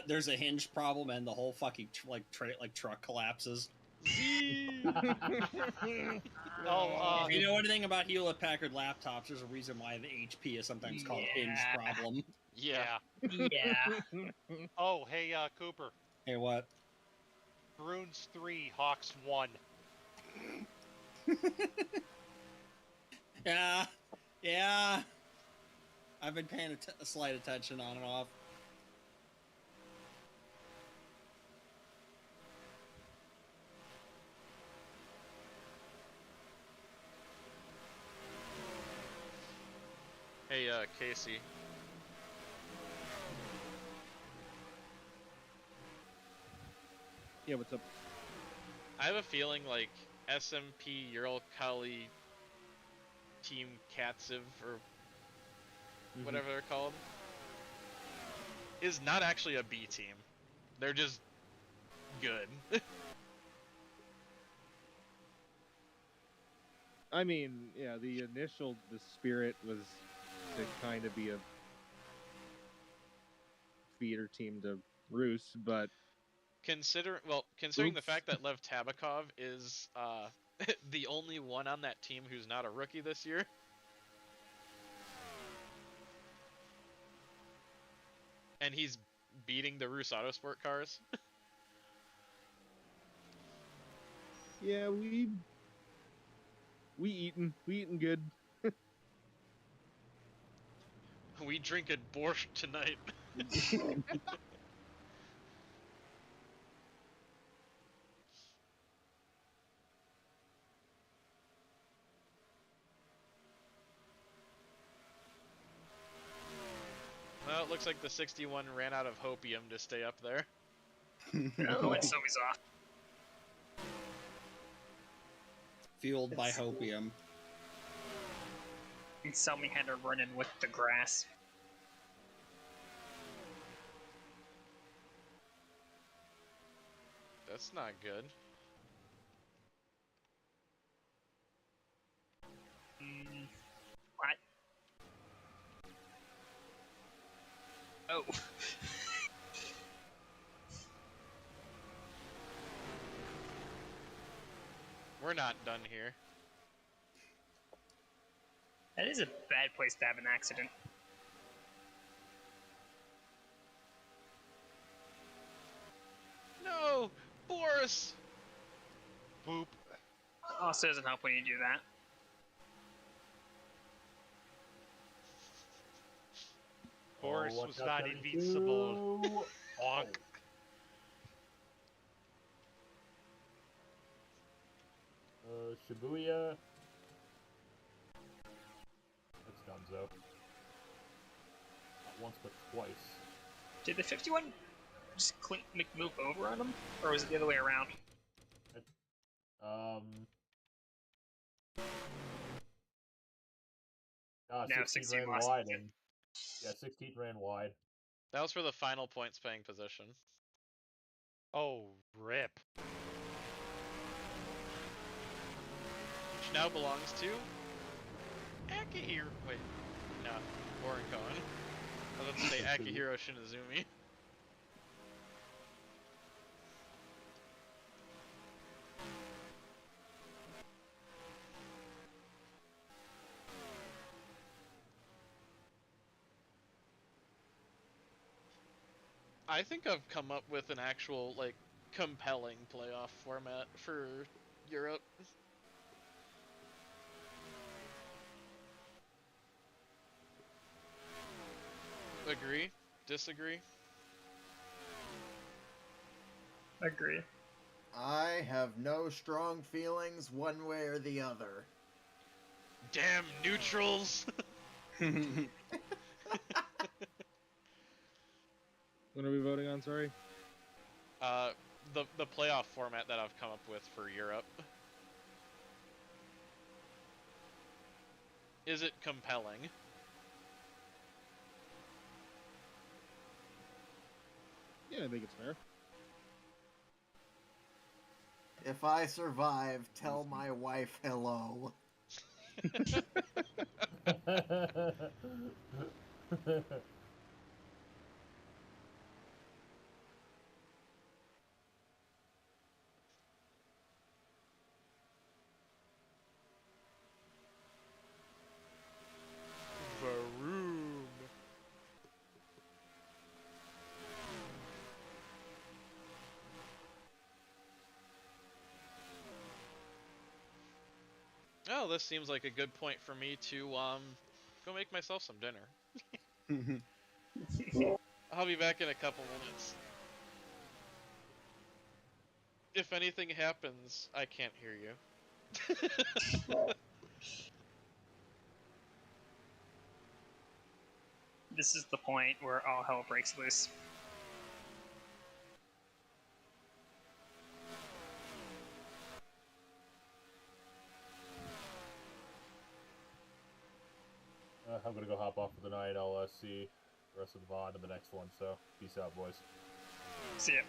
Speaker 7: there's a hinge problem and the whole fucking truck collapses.
Speaker 5: Oh,
Speaker 7: If you know anything about Hewlett Packard laptops, there's a reason why the HP is sometimes called a hinge
Speaker 4: Yeah.
Speaker 7: problem.
Speaker 1: Yeah.
Speaker 4: Yeah.
Speaker 5: Oh, hey, Cooper.
Speaker 7: Hey, what?
Speaker 5: Bruins 3, Hawks 1.
Speaker 7: Yeah. I've been paying a slight attention on and off.
Speaker 1: Hey, Casey.
Speaker 3: Yeah, what's up?
Speaker 1: I have a feeling like SMP Uralkali Team Katsiv or whatever they're called is not actually a B team. They're just good.
Speaker 3: I mean, yeah, the spirit was to kind of be a feeder team to Roos, but
Speaker 1: Considering the fact that Lev Tabakov is the only one on that team who's not a rookie this year. And he's beating the Rus Autosport cars.
Speaker 3: yeah, we eating good.
Speaker 1: We drinking borscht tonight. Well, it looks like the 61 ran out of hopium to stay up there.
Speaker 4: Oh, and Sobi's off.
Speaker 7: Fueled by hopium.
Speaker 4: And Selmy had to run in with the grass.
Speaker 1: That's not good.
Speaker 4: What? Oh.
Speaker 1: We're not done here.
Speaker 4: That is a bad place to have an accident.
Speaker 1: No! Boris!
Speaker 5: Boop.
Speaker 4: Also doesn't help when you do that.
Speaker 5: Boris
Speaker 6: watch
Speaker 5: was
Speaker 6: out,
Speaker 5: not
Speaker 6: 72.
Speaker 5: invincible. Bonk.
Speaker 6: Shibuya. That's Dunzo. Not once, but twice.
Speaker 4: Did the 51 just move over on him? Or was it the other way around?
Speaker 6: No, 16
Speaker 4: 16
Speaker 6: ran
Speaker 4: lost
Speaker 6: wide,
Speaker 4: it.
Speaker 6: and yeah, 16 ran wide.
Speaker 1: That was for the final points paying position.
Speaker 5: Oh, rip.
Speaker 1: Which now belongs to Akihiro. Wait, no, Orincon. I was about to say Akihiro Shinizumi. I think I've come up with an actual, like, compelling playoff format for Europe. Agree? Disagree?
Speaker 4: Agree.
Speaker 2: I have no strong feelings one way or the other.
Speaker 1: Damn neutrals!
Speaker 3: What are we voting on? Sorry.
Speaker 1: The playoff format that I've come up with for Europe. Is it compelling?
Speaker 3: Yeah, I think it's fair.
Speaker 2: If I survive, tell my wife hello.
Speaker 1: Varoom. Oh, this seems like a good point for me to go make myself some dinner. I'll be back in a couple minutes. If anything happens, I can't hear you.
Speaker 4: This is the point where all hell breaks loose.
Speaker 6: I'm gonna go hop off for the night. I'll see the rest of the VOD in the next one, so peace out, boys.
Speaker 4: See ya.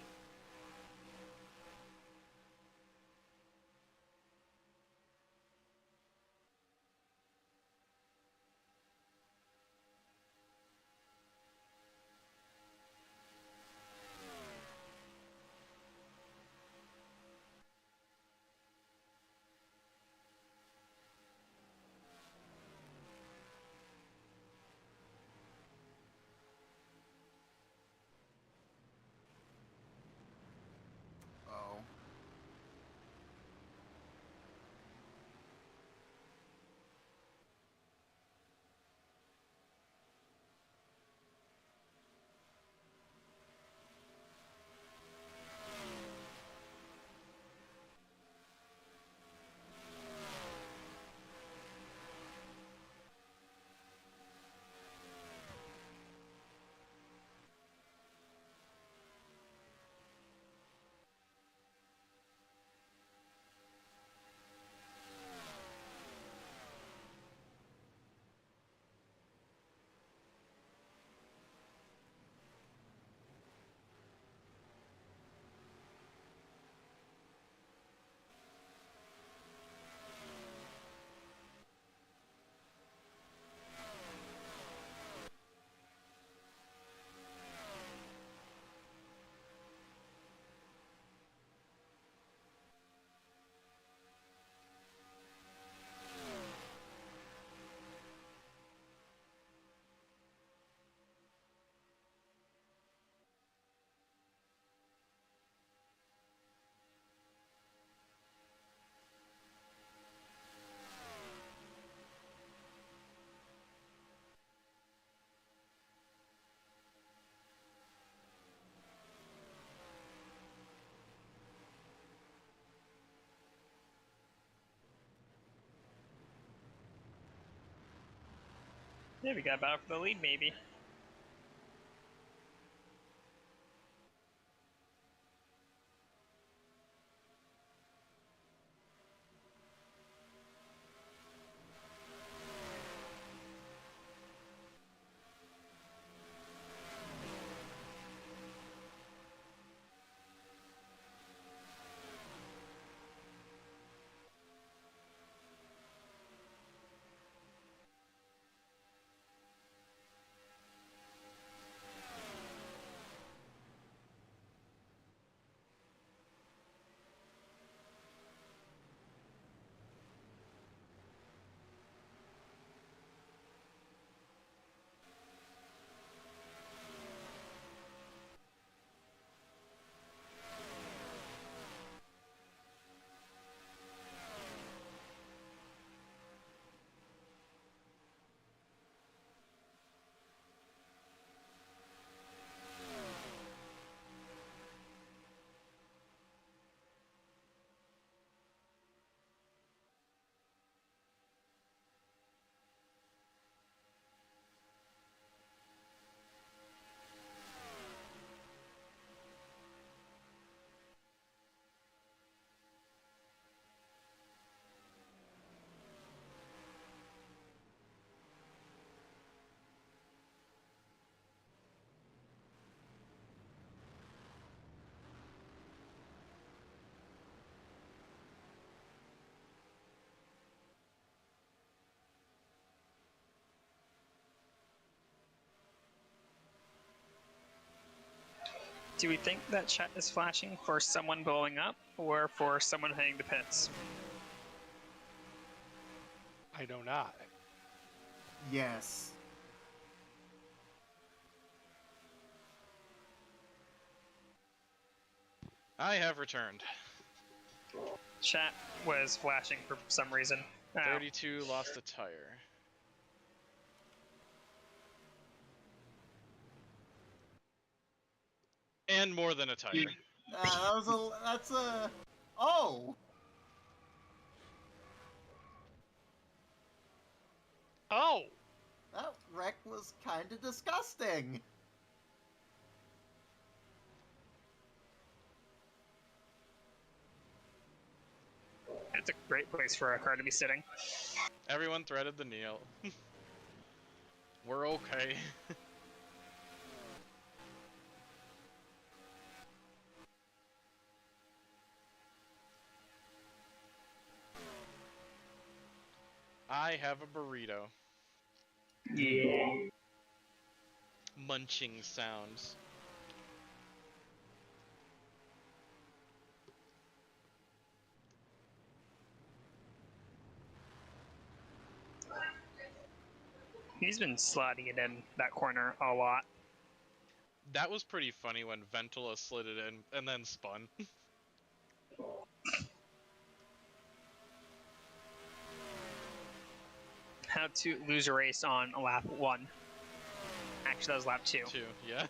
Speaker 4: Yeah, we got a battle for the lead, maybe. Do we think that chat is flashing for someone blowing up or for someone hitting the pits?
Speaker 5: I know not.
Speaker 2: Yes.
Speaker 1: I have returned.
Speaker 4: Chat was flashing for some reason.
Speaker 1: 32 lost a tire. And more than a tire.
Speaker 2: That's a... Oh!
Speaker 5: Oh!
Speaker 2: That wreck was kinda disgusting.
Speaker 4: It's a great place for a car to be sitting.
Speaker 1: Everyone threaded the needle. We're okay. I have a burrito.
Speaker 4: Yeah.
Speaker 1: Munching sounds.
Speaker 4: He's been sliding it in that corner a lot.
Speaker 1: That was pretty funny when Ventula slid it in and then spun.
Speaker 4: How to lose a race on lap 1. Actually, that was lap 2.
Speaker 1: 2, yeah.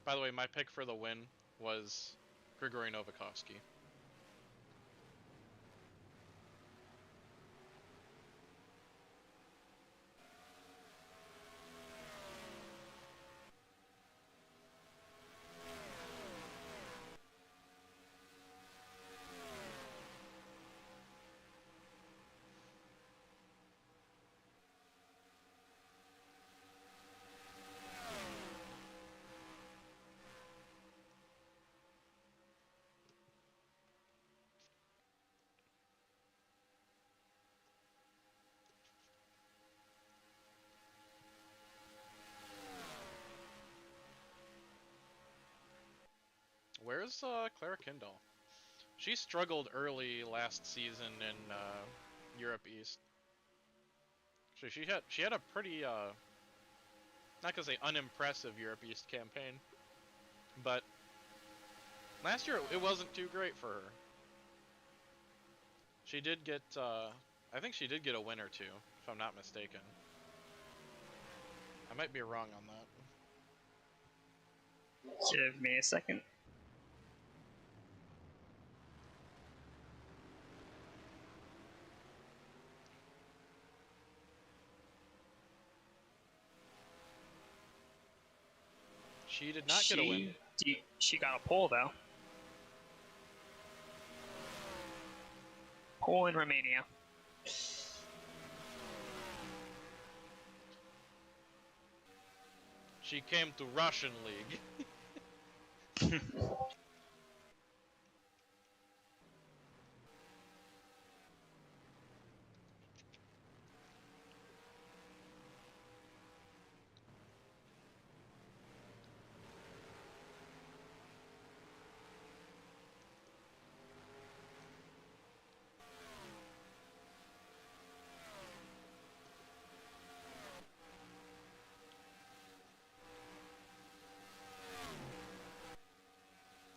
Speaker 1: By the way, my pick for the win was Grigoriy Novakovsky. Where's Clara Kindle? She struggled early last season in Europe East. So she had a pretty not gonna say unimpressive Europe East campaign, but last year it wasn't too great for her. She did get I think she did get a win or two, if I'm not mistaken. I might be wrong on that.
Speaker 4: Give me a second.
Speaker 1: She did not get a win.
Speaker 4: She got a pole, though. Pole in Romania.
Speaker 1: She came to Russian League.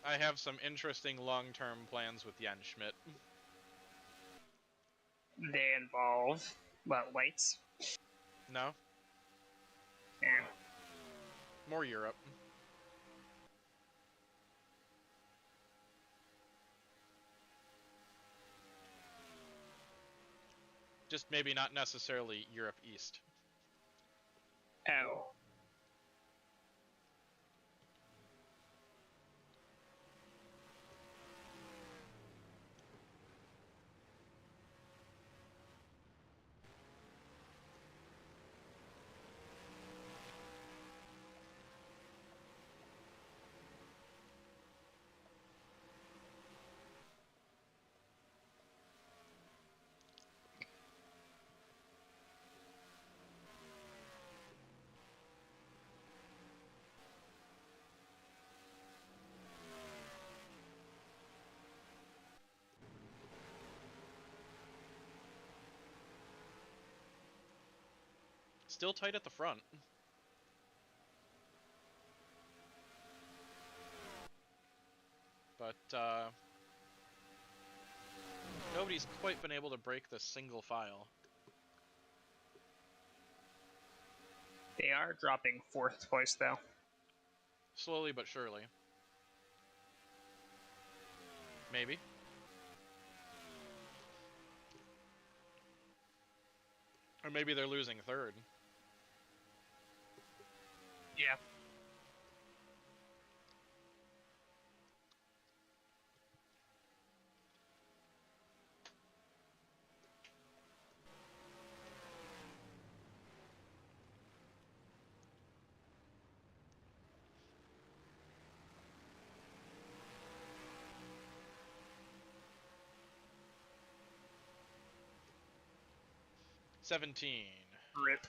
Speaker 1: I have some interesting long-term plans with Jan Schmidt.
Speaker 4: They involve, what, lights?
Speaker 1: No?
Speaker 4: Yeah.
Speaker 1: More Europe. Just maybe not necessarily Europe East.
Speaker 4: Oh.
Speaker 1: Still tight at the front. But, nobody's quite been able to break the single file.
Speaker 4: They are dropping 4th place, though.
Speaker 1: Slowly but surely. Maybe. Or maybe they're losing 3rd.
Speaker 4: Yeah.
Speaker 1: $17.
Speaker 4: Rip.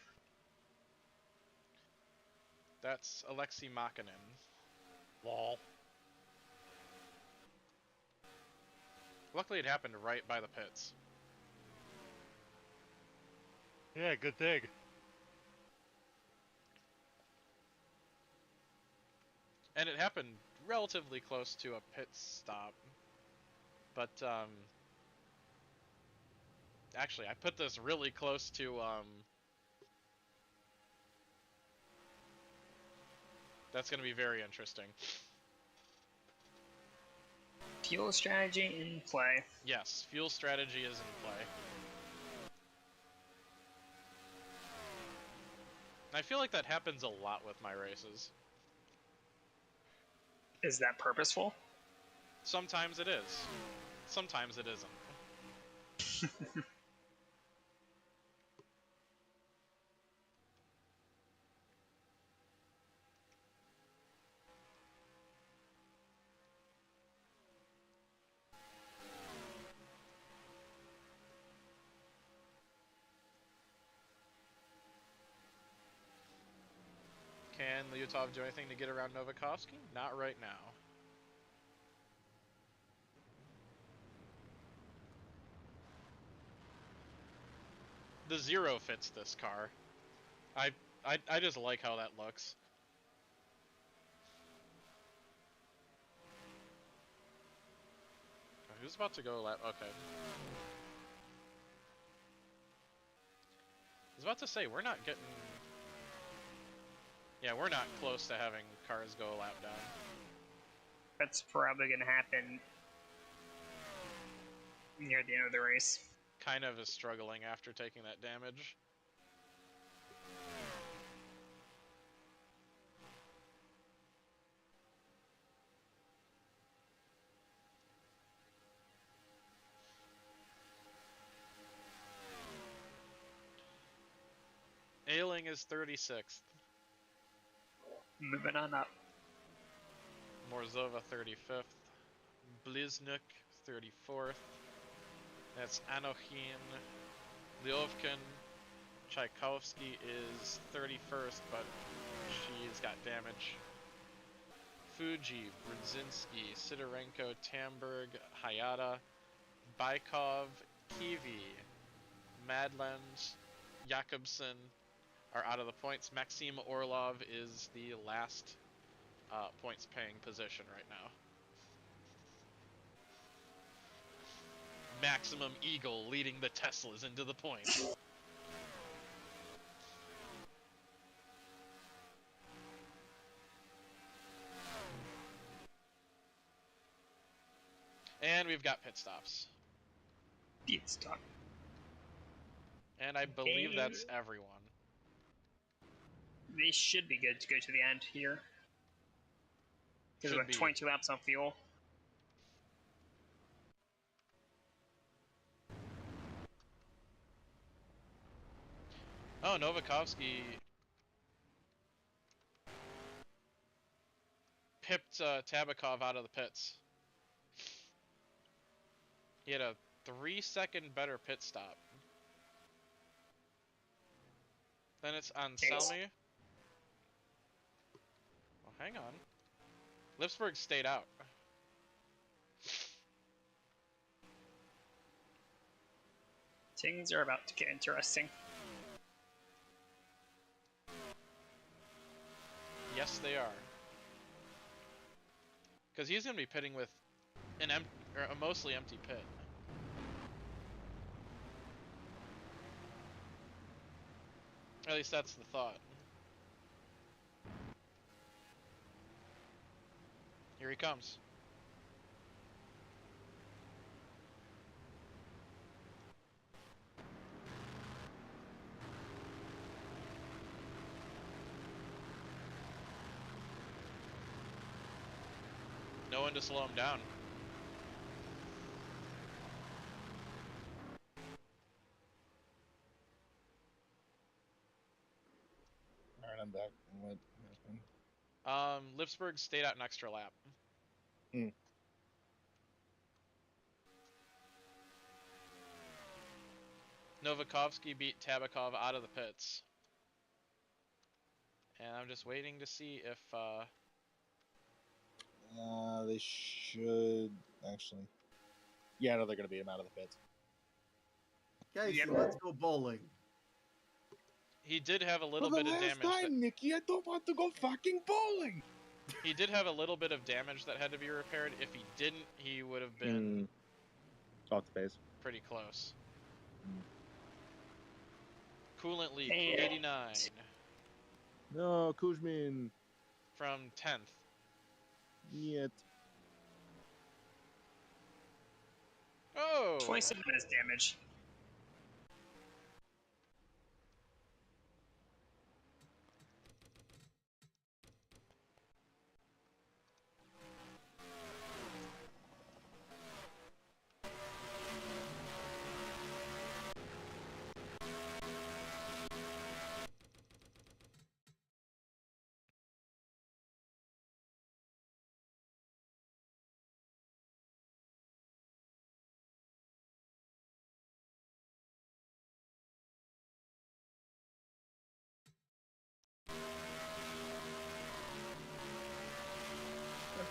Speaker 1: That's Alexey Makinen.
Speaker 5: Lol.
Speaker 1: Luckily it happened right by the pits.
Speaker 5: Yeah, good thing.
Speaker 1: And it happened relatively close to a pit stop. But, actually, I put this really close to, that's gonna be very interesting.
Speaker 4: Fuel strategy in play.
Speaker 1: Yes, fuel strategy is in play. I feel like that happens a lot with my races.
Speaker 4: Is that purposeful?
Speaker 1: Sometimes it is. Sometimes it isn't. Can Lyutov do anything to get around Novakovsky? Not right now. The 0 fits this car. I just like how that looks. Who's about to go lap? Okay. I was about to say, we're not getting... Yeah, we're not close to having cars go a lap down.
Speaker 4: That's probably going to happen near the end of the race.
Speaker 1: Kind of is struggling after taking that damage. Ailing is 36th.
Speaker 4: Moving on up.
Speaker 1: Morzova 35th. Bliznuk 34th. That's Anochin. Lyovkin. Tchaikovsky is 31st, but she's got damage. Fuji, Brzezinski, Sidorenko, Tamberg, Hayata, Baikov, Kiwi, Madland, Jakobsen are out of the points. Maxim Orlov is the last points paying position right now. Maximum Eagle leading the Teslas into the points. And we've got pit stops.
Speaker 4: Pit stop.
Speaker 1: And I believe that's everyone.
Speaker 4: They should be good to go to the end here. Because we've got 22 laps on fuel.
Speaker 1: Oh, Novakovsky pipped Tabakov out of the pits. He had a 3-second better pit stop. Then it's Anselmi. Well, hang on. Lipsburg stayed out.
Speaker 4: Things are about to get interesting.
Speaker 1: Yes, they are. Because he's going to be pitting with a mostly empty pit. At least that's the thought. Here he comes. No one to slow him down.
Speaker 3: Alright, I'm back. What happened?
Speaker 1: Lipsburg stayed out an extra lap. Novakovsky beat Tabakov out of the pits. And I'm just waiting to see if
Speaker 3: they should actually. Yeah, no, they're gonna beat him out of the pits.
Speaker 2: Casey, let's go bowling.
Speaker 1: he did have a little bit of damage.
Speaker 3: Nikki, I don't want to go fucking bowling.
Speaker 1: He did have a little bit of damage that had to be repaired. If he didn't, he would have been
Speaker 3: off the pace.
Speaker 1: Pretty close. Coolant leak 89
Speaker 3: No, Kuzmin.
Speaker 1: from 10th.
Speaker 3: Yet.
Speaker 1: Oh!
Speaker 4: 27 minutes damage.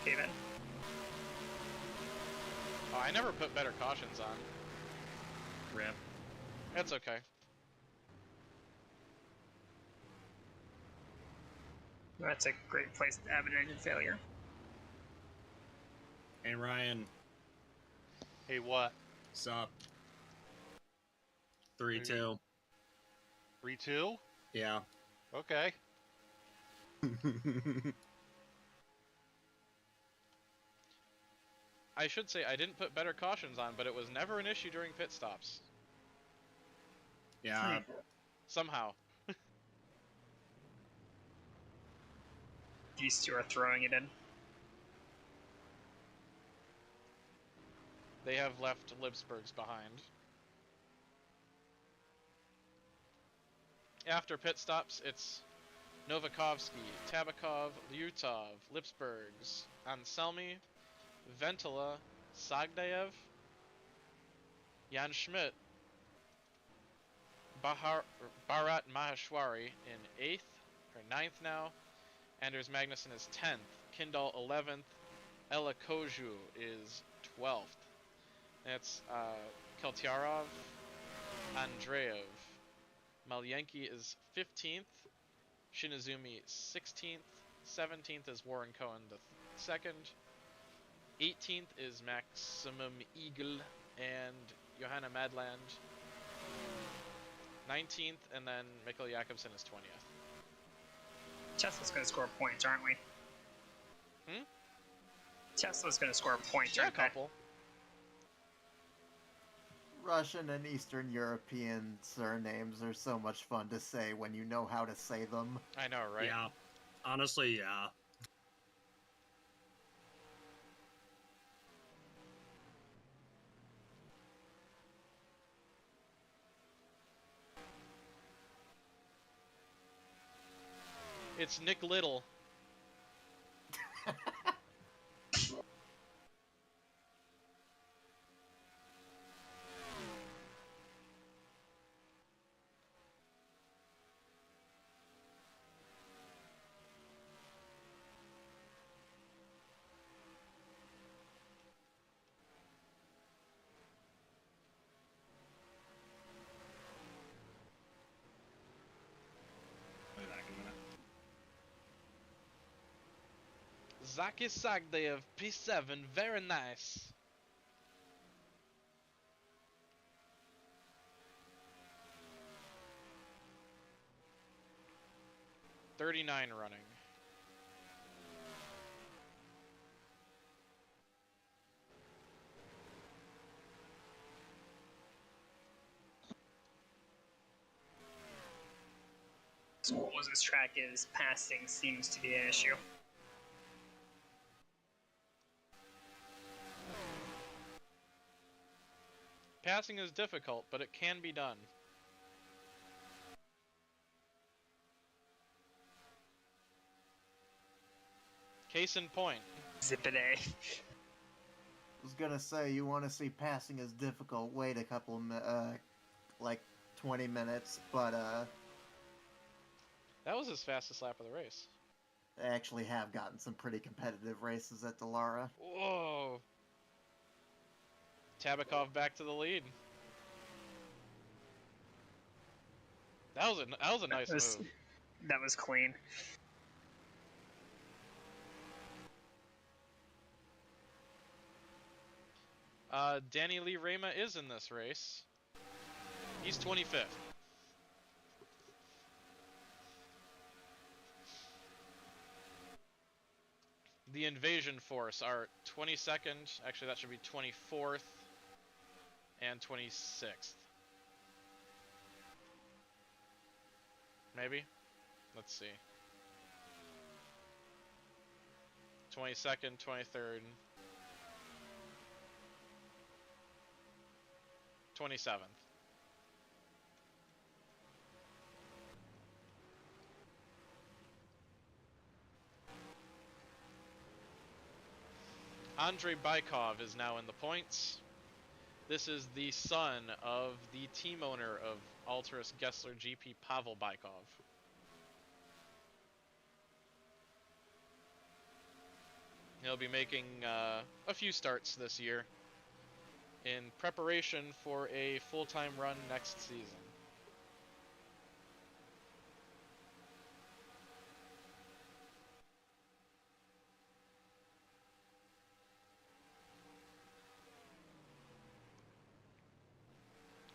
Speaker 4: Okay then.
Speaker 1: Oh, I never put better cautions on.
Speaker 6: Ramp.
Speaker 1: That's okay.
Speaker 4: That's a great place to have an engine failure.
Speaker 7: Hey Ryan,
Speaker 5: Hey, what?
Speaker 7: sup? 3-2.
Speaker 5: 3-2?
Speaker 7: Yeah.
Speaker 5: Okay.
Speaker 1: I should say I didn't put better cautions on, but it was never an issue during pit stops.
Speaker 7: Yeah.
Speaker 1: Somehow.
Speaker 4: These two are throwing it in.
Speaker 1: They have left Lipsburgs behind. After pit stops, it's Novakovsky, Tabakov, Lyutov, Lipsburgs, Anselmi, Ventila, Sagdayev, Jan Schmidt, Bharat Maheshwari in 8th, or 9th now. Anders Magnussen is 10th. Kindal 11th. Ella Koju is 12th. That's Keltyarov, Andreev. Malyenki is 15th. Shinizumi 16th. 17th is Warren Cohen the second. 18th is Maximum Eagle and Johanna Madland. 19th, and then Mikkel Jakobsen is 20th.
Speaker 4: Tesla's going to score points, aren't we?
Speaker 1: Hmm?
Speaker 4: Tesla's going to score points,
Speaker 1: Yeah, a
Speaker 4: aren't they?
Speaker 1: couple.
Speaker 2: Russian and Eastern European surnames are so much fun to say when you know how to say them.
Speaker 1: I know, right?
Speaker 7: Yeah. Honestly, yeah.
Speaker 1: It's Nick Little.
Speaker 7: I'll be back in a minute.
Speaker 1: Zaki Sagdayev, P7, very nice. .39 running.
Speaker 4: So what was this track is passing seems to be an issue.
Speaker 1: Passing is difficult, but it can be done. Case in point.
Speaker 4: Zip it A.
Speaker 2: I was gonna say, you want to see passing is difficult, wait a couple like 20 minutes, but
Speaker 1: That was his fastest lap of the race.
Speaker 2: they actually have gotten some pretty competitive races at Dallara.
Speaker 1: Whoa. Tabakov back to the lead. That was a nice move.
Speaker 4: That was clean.
Speaker 1: Danny Lee Rema is in this race. He's 25th. The Invasion Force are 22nd. Actually, that should be 24th and 26th. Maybe? Let's see. 22nd, 23rd, 27th. Andrei Bykov is now in the points. This is the son of the team owner of Alteris Gessler GP, Pavel Bykov. He'll be making a few starts this year in preparation for a full-time run next season.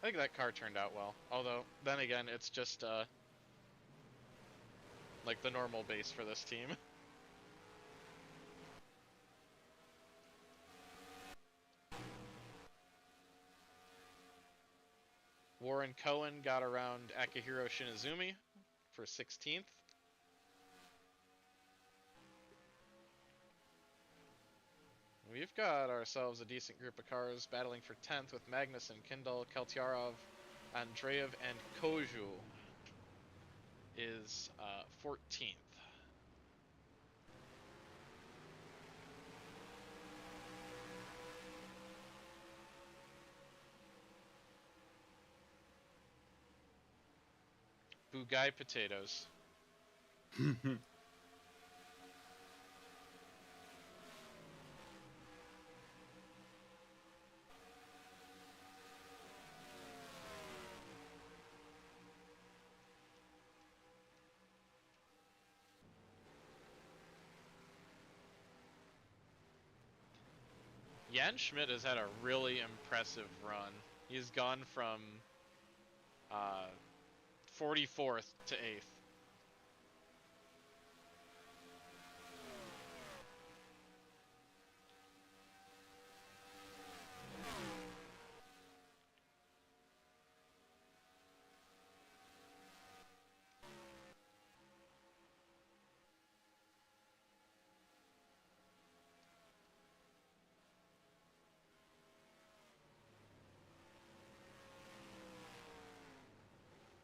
Speaker 1: I think that car turned out well. Although, then again, it's just like the normal base for this team. Warren Cohen got around Akihiro Shinizumi for 16th. We've got ourselves a decent group of cars battling for 10th with Magnussen, Kindle, Keltyarov, Andreev, and Koju is 14th. Bugai potatoes. Jan Schmidt has had a really impressive run. He's gone from 44th to 8th.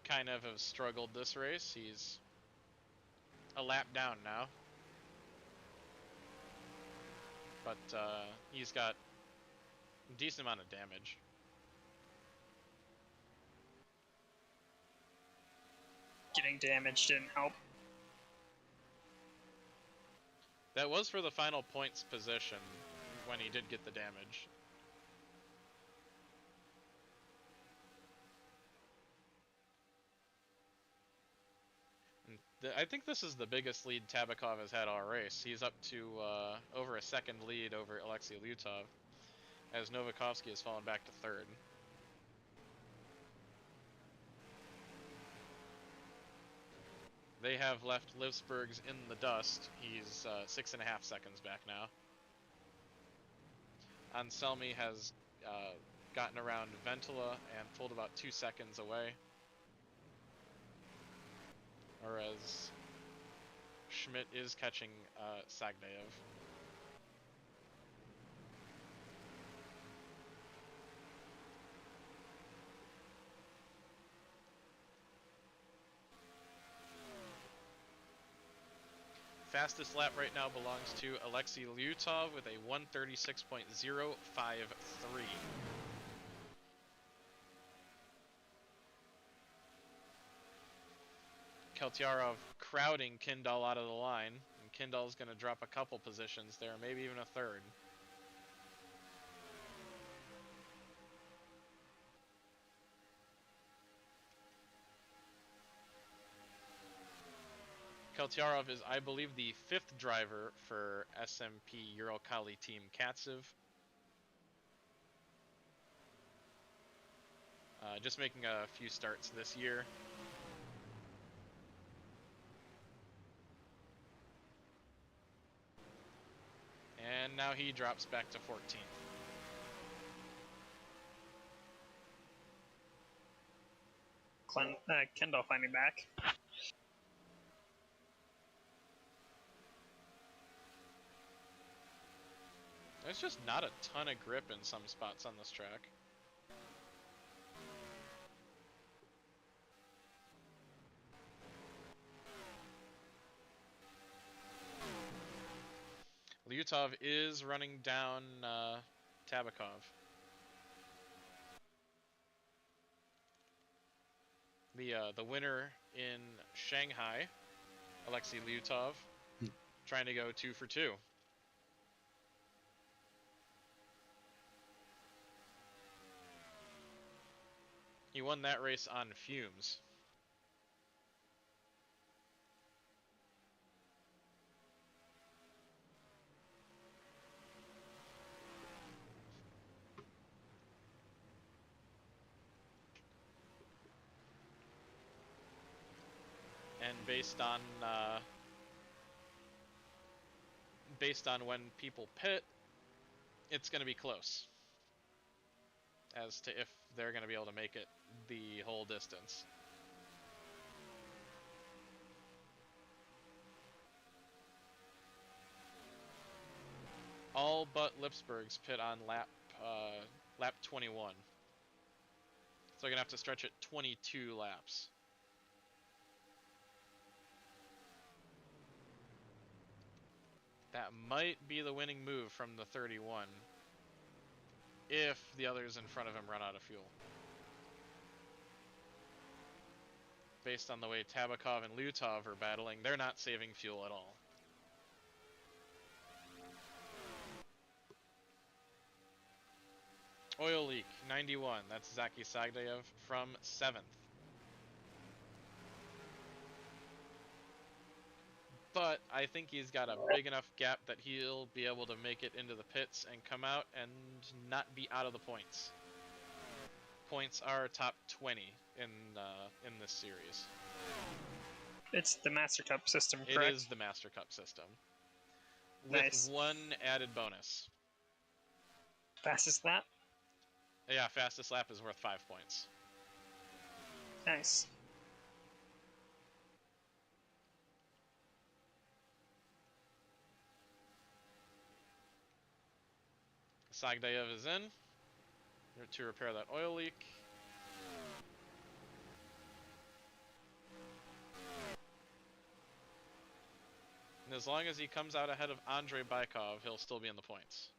Speaker 1: Kind of have struggled this race. He's a lap down now. But he's got a decent amount of damage.
Speaker 4: Getting damage didn't help.
Speaker 1: That was for the final points position when he did get the damage. I think this is the biggest lead Tabakov has had all race. He's up to over a second lead over Alexey Lyutov, as Novakovsky has fallen back to 3rd. They have left Livsberg's in the dust. He's 6.5 seconds back now. Anselmi has gotten around Ventila and pulled about 2 seconds away. Whereas Schmidt is catching Sagdayev. Fastest lap right now belongs to Alexey Lyutov with a 1:36.053. Keltyarov crowding Kindal out of the line, and Kindal's going to drop a couple positions there, maybe even a 3rd. Keltyarov is, I believe, the 5th driver for SMP Uralkali Team Katsev. Just making a few starts this year. And now he drops back to 14th.
Speaker 4: Kendall finally back.
Speaker 1: There's just not a ton of grip in some spots on this track. Lyutov is running down Tabakov. The winner in Shanghai, Alexey Lyutov, trying to go 2 for 2. He won that race on fumes. and based on when people pit, it's going to be close as to if they're going to be able to make it the whole distance. All but Lipsburg's pit on lap 21. So I'm going to have to stretch it 22 laps. That might be the winning move from the 31 if the others in front of him run out of fuel. Based on the way Tabakov and Lyutov are battling, they're not saving fuel at all. Oil leak, 91. That's Zaki Sagdayev from 7th. But I think he's got a big enough gap that he'll be able to make it into the pits and come out and not be out of the points. Points are top 20 in this series.
Speaker 4: It's the Master Cup system, correct?
Speaker 1: It is the Master Cup system. With
Speaker 4: Nice.
Speaker 1: one added bonus.
Speaker 4: Fastest lap?
Speaker 1: Yeah, fastest lap is worth 5 points.
Speaker 4: Nice.
Speaker 1: Sagdayev is in to repair that oil leak. And as long as he comes out ahead of Andrei Baikov, he'll still be in the points.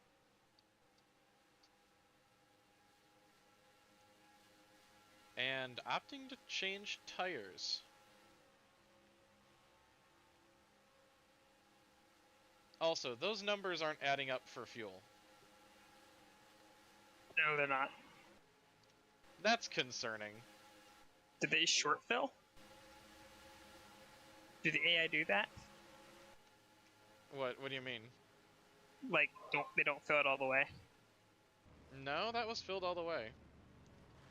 Speaker 1: And opting to change tires. Also, those numbers aren't adding up for fuel.
Speaker 4: No, they're not.
Speaker 1: That's concerning.
Speaker 4: Did they short fill? Did the AI do that?
Speaker 1: What do you mean?
Speaker 4: Like, they don't fill it all the way?
Speaker 1: No, that was filled all the way.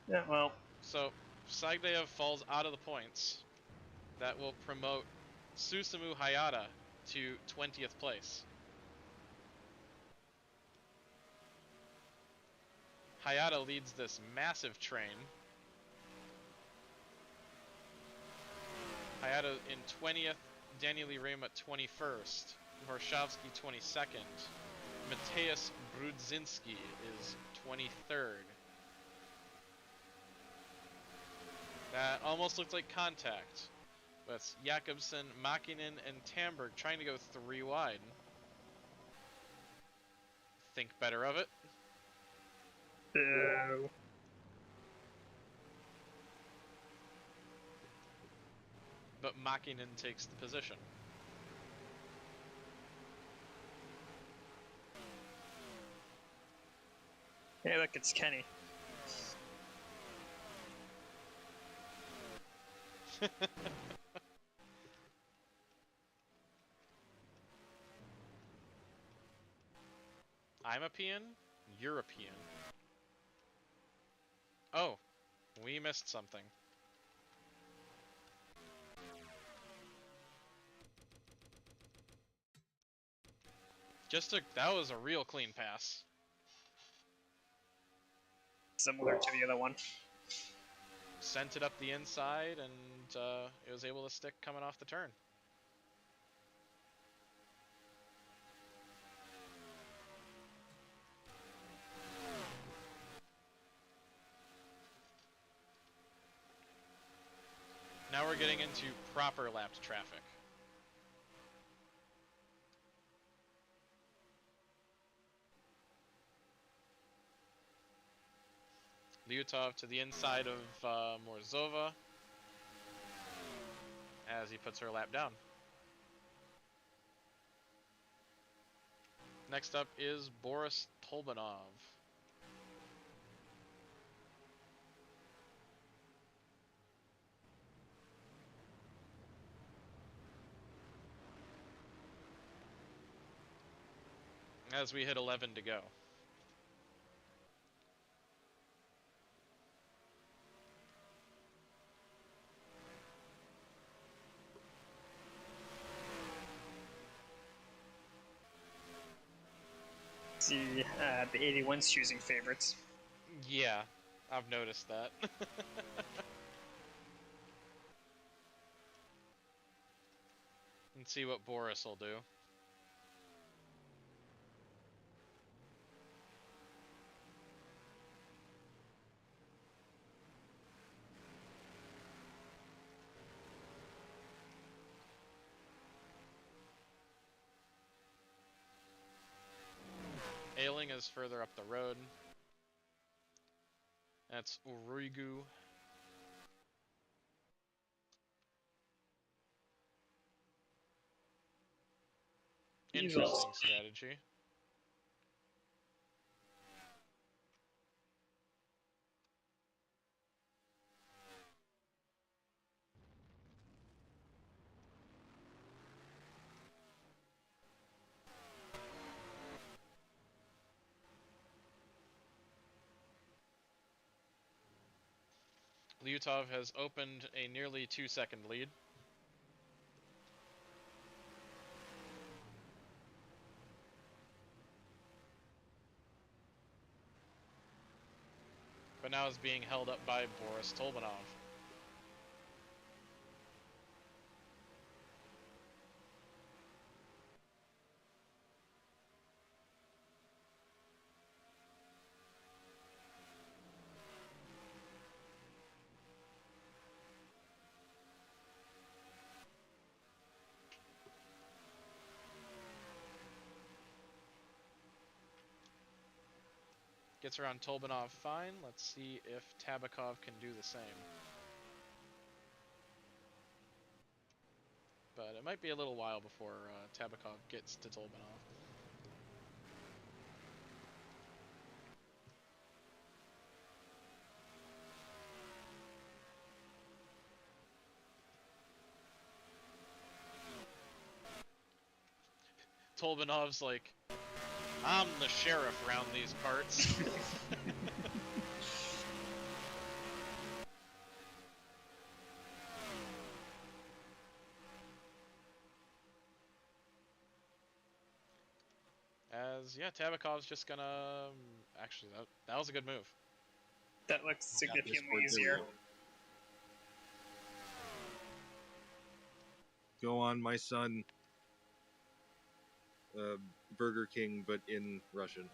Speaker 4: Yeah, well...
Speaker 1: So, Sagdayev falls out of the points. That will promote Susumu Hayata to 20th place. Hayata leads this massive train. Hayata in 20th, Daniel Rema 21st, Varshavsky 22nd, Mateusz Brudzinski is 23rd. That almost looked like contact, with Jakobsen, Makinen, and Tamberg trying to go 3 wide. Think better of it.
Speaker 4: Boo.
Speaker 1: But Makinen takes the position.
Speaker 4: Hey, look, it's Kenny.
Speaker 1: I'm a peon? European. Oh, we missed something. That was a real clean pass.
Speaker 4: Similar to the other one.
Speaker 1: Sent it up the inside, and it was able to stick coming off the turn. Now we're getting into proper lapped traffic. Lyutov to the inside of Morzova as he puts her lap down. Next up is Boris Tolbanov. As we hit 11 to go.
Speaker 4: see the 81's choosing favorites.
Speaker 1: Yeah, I've noticed that. And see what Boris will do. Ailing is further up the road. That's Urigu. Interesting strategy. Lyutov has opened a nearly 2-second lead. But now is being held up by Boris Tolbanov. Gets around Tolbanov fine. Let's see if Tabakov can do the same. But it might be a little while before Tabakov gets to Tolbanov. Tolbanov's like, I'm the sheriff around these parts. As, yeah, Tabakov's just gonna... Actually, that was a good move.
Speaker 4: That looks significantly easier.
Speaker 3: Go on, my son. Burger King, but in Russian.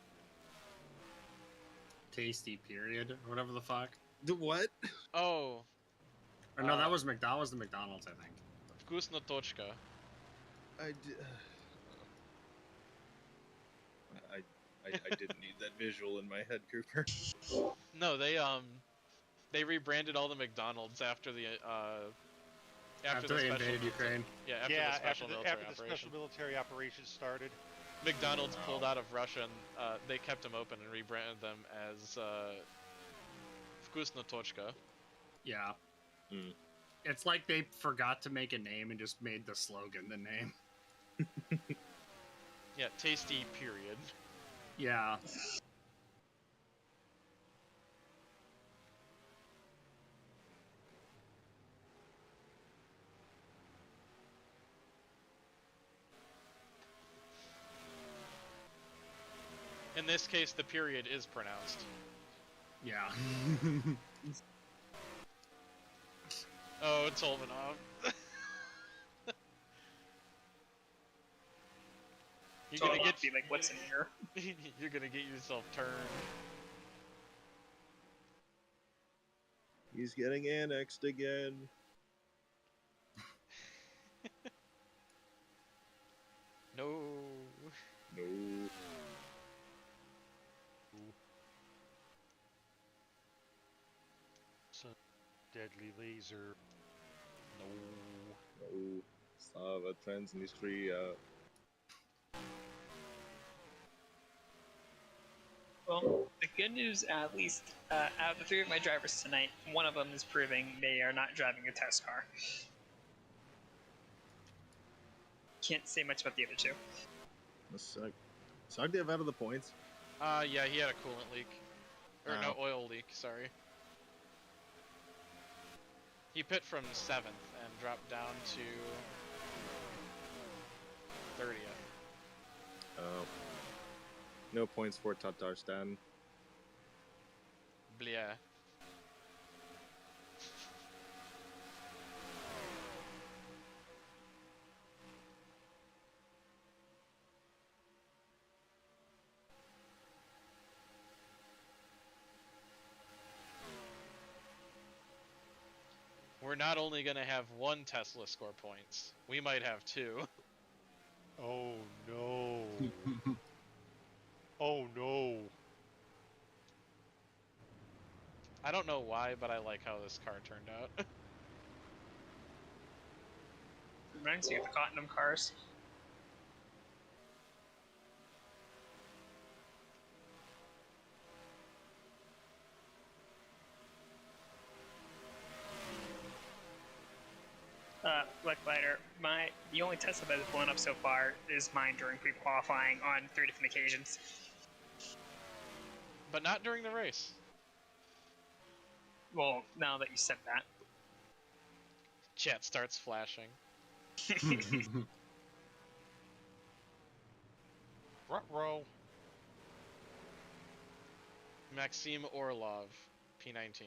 Speaker 7: Tasty period, or whatever the fuck.
Speaker 3: The what?
Speaker 1: Oh.
Speaker 7: Or no, that was the McDonald's, I think.
Speaker 1: Вкусно точка.
Speaker 3: I didn't need that visual in my head, Cooper.
Speaker 1: No, they rebranded all the McDonald's after the
Speaker 7: After they invaded Ukraine.
Speaker 1: Yeah, after the special
Speaker 5: military operation started.
Speaker 1: McDonald's pulled out of Russia and they kept them open and rebranded them as Вкусно точка.
Speaker 7: Yeah. It's like they forgot to make a name and just made the slogan the name.
Speaker 1: Yeah, tasty period.
Speaker 7: Yeah.
Speaker 1: In this case, the period is pronounced.
Speaker 7: Yeah.
Speaker 1: Oh, Tolbanov. You're gonna get
Speaker 4: be like, what's in here?
Speaker 1: You're gonna get yourself turned.
Speaker 3: He's getting annexed again.
Speaker 1: No.
Speaker 3: No.
Speaker 5: So, deadly laser.
Speaker 3: No. No. Slava Transnistria.
Speaker 4: Well, the good news, at least, out of the 3 of my drivers tonight, one of them is proving they are not driving a test car. Can't say much about the other 2.
Speaker 3: That sucked. Sagdev out of the points?
Speaker 1: Yeah, he had a coolant leak. Or no, oil leak, sorry. He pit from 7th and dropped down to 30th.
Speaker 3: Oh. No points for Tatarstan.
Speaker 1: Blah. We're not only gonna have one Tesla score points, we might have two.
Speaker 5: Oh no. Oh no.
Speaker 1: I don't know why, but I like how this car turned out.
Speaker 4: Reminds me of the Tottenham cars. Lighter, the only Tesla that has blown up so far is mine during pre-qualifying on 3 different occasions.
Speaker 1: But not during the race.
Speaker 4: Well, now that you said that.
Speaker 1: Chat starts flashing.
Speaker 5: Ruh-roh.
Speaker 1: Maxime Orlov, P19.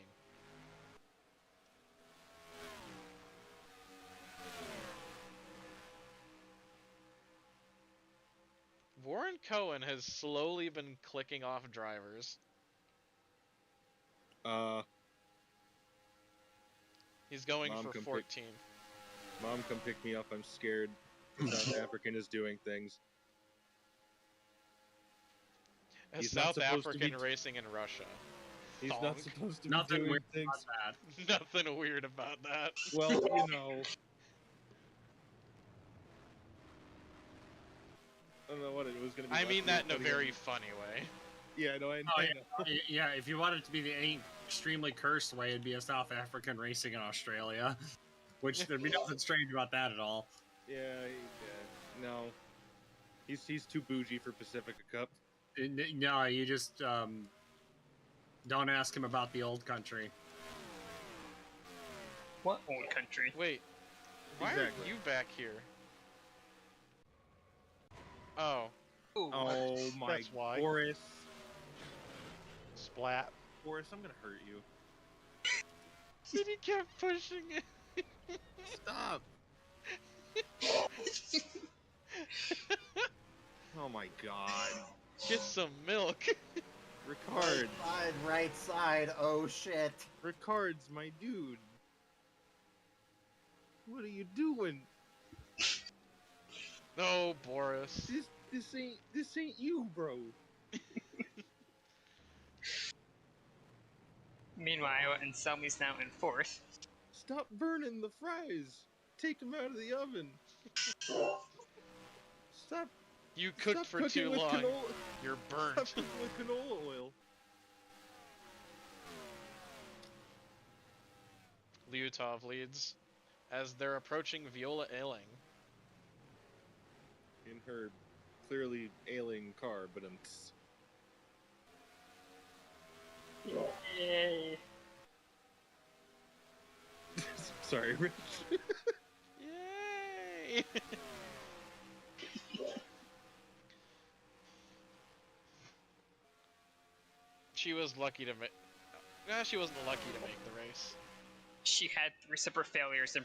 Speaker 1: Warren Cohen has slowly been clicking off drivers. He's going
Speaker 3: Mom,
Speaker 1: for
Speaker 3: come
Speaker 1: 14.
Speaker 3: Mom, come pick me up. I'm scared. South African is doing things.
Speaker 1: A
Speaker 3: He's not
Speaker 1: South
Speaker 3: supposed to
Speaker 1: African
Speaker 3: be
Speaker 1: racing in Russia.
Speaker 3: He's
Speaker 1: Thonk.
Speaker 3: not supposed to
Speaker 7: Nothing
Speaker 3: be doing
Speaker 7: weird
Speaker 3: things.
Speaker 7: about that.
Speaker 1: Nothing weird about that.
Speaker 3: Well, you know. I don't know what it was going to be.
Speaker 1: I mean that in a
Speaker 3: funny.
Speaker 1: very funny way.
Speaker 3: Yeah, no, I
Speaker 7: Oh,
Speaker 3: know.
Speaker 7: yeah, if you want it to be the extremely cursed way, it'd be a South African racing in Australia. Which, there'd be nothing strange about that at all.
Speaker 3: Yeah, no. He's too bougie for Pacifica Cup.
Speaker 7: No, you just, don't ask him about the old country.
Speaker 4: What old country?
Speaker 1: Wait, why
Speaker 3: Exactly.
Speaker 1: are you back here? Oh.
Speaker 4: Ooh.
Speaker 3: Oh my,
Speaker 5: That's why.
Speaker 3: Boris.
Speaker 5: Splat.
Speaker 3: Boris, I'm gonna hurt you.
Speaker 1: But he kept pushing it.
Speaker 3: Stop! Oh my god.
Speaker 1: Get some milk.
Speaker 3: Ricard.
Speaker 2: Right side, oh shit.
Speaker 3: Ricard's my dude. What are you doing?
Speaker 1: No, Boris.
Speaker 3: This ain't you, bro.
Speaker 4: Meanwhile, Anselmi's now in 4th.
Speaker 3: Stop burning the fries. Take them out of the oven. Stop.
Speaker 1: You cooked
Speaker 3: Stop
Speaker 1: for
Speaker 3: cooking
Speaker 1: too
Speaker 3: with
Speaker 1: long.
Speaker 3: Canola.
Speaker 1: You're
Speaker 3: Stop
Speaker 1: burnt.
Speaker 3: cooking with canola oil.
Speaker 1: Lyutov leads as they're approaching Viola Ailing.
Speaker 3: In her clearly ailing car, but
Speaker 4: Yay.
Speaker 3: sorry, Rich.
Speaker 1: Yay! She was lucky to make. Nah, she wasn't lucky to make the race.
Speaker 4: She had 3 separate failures in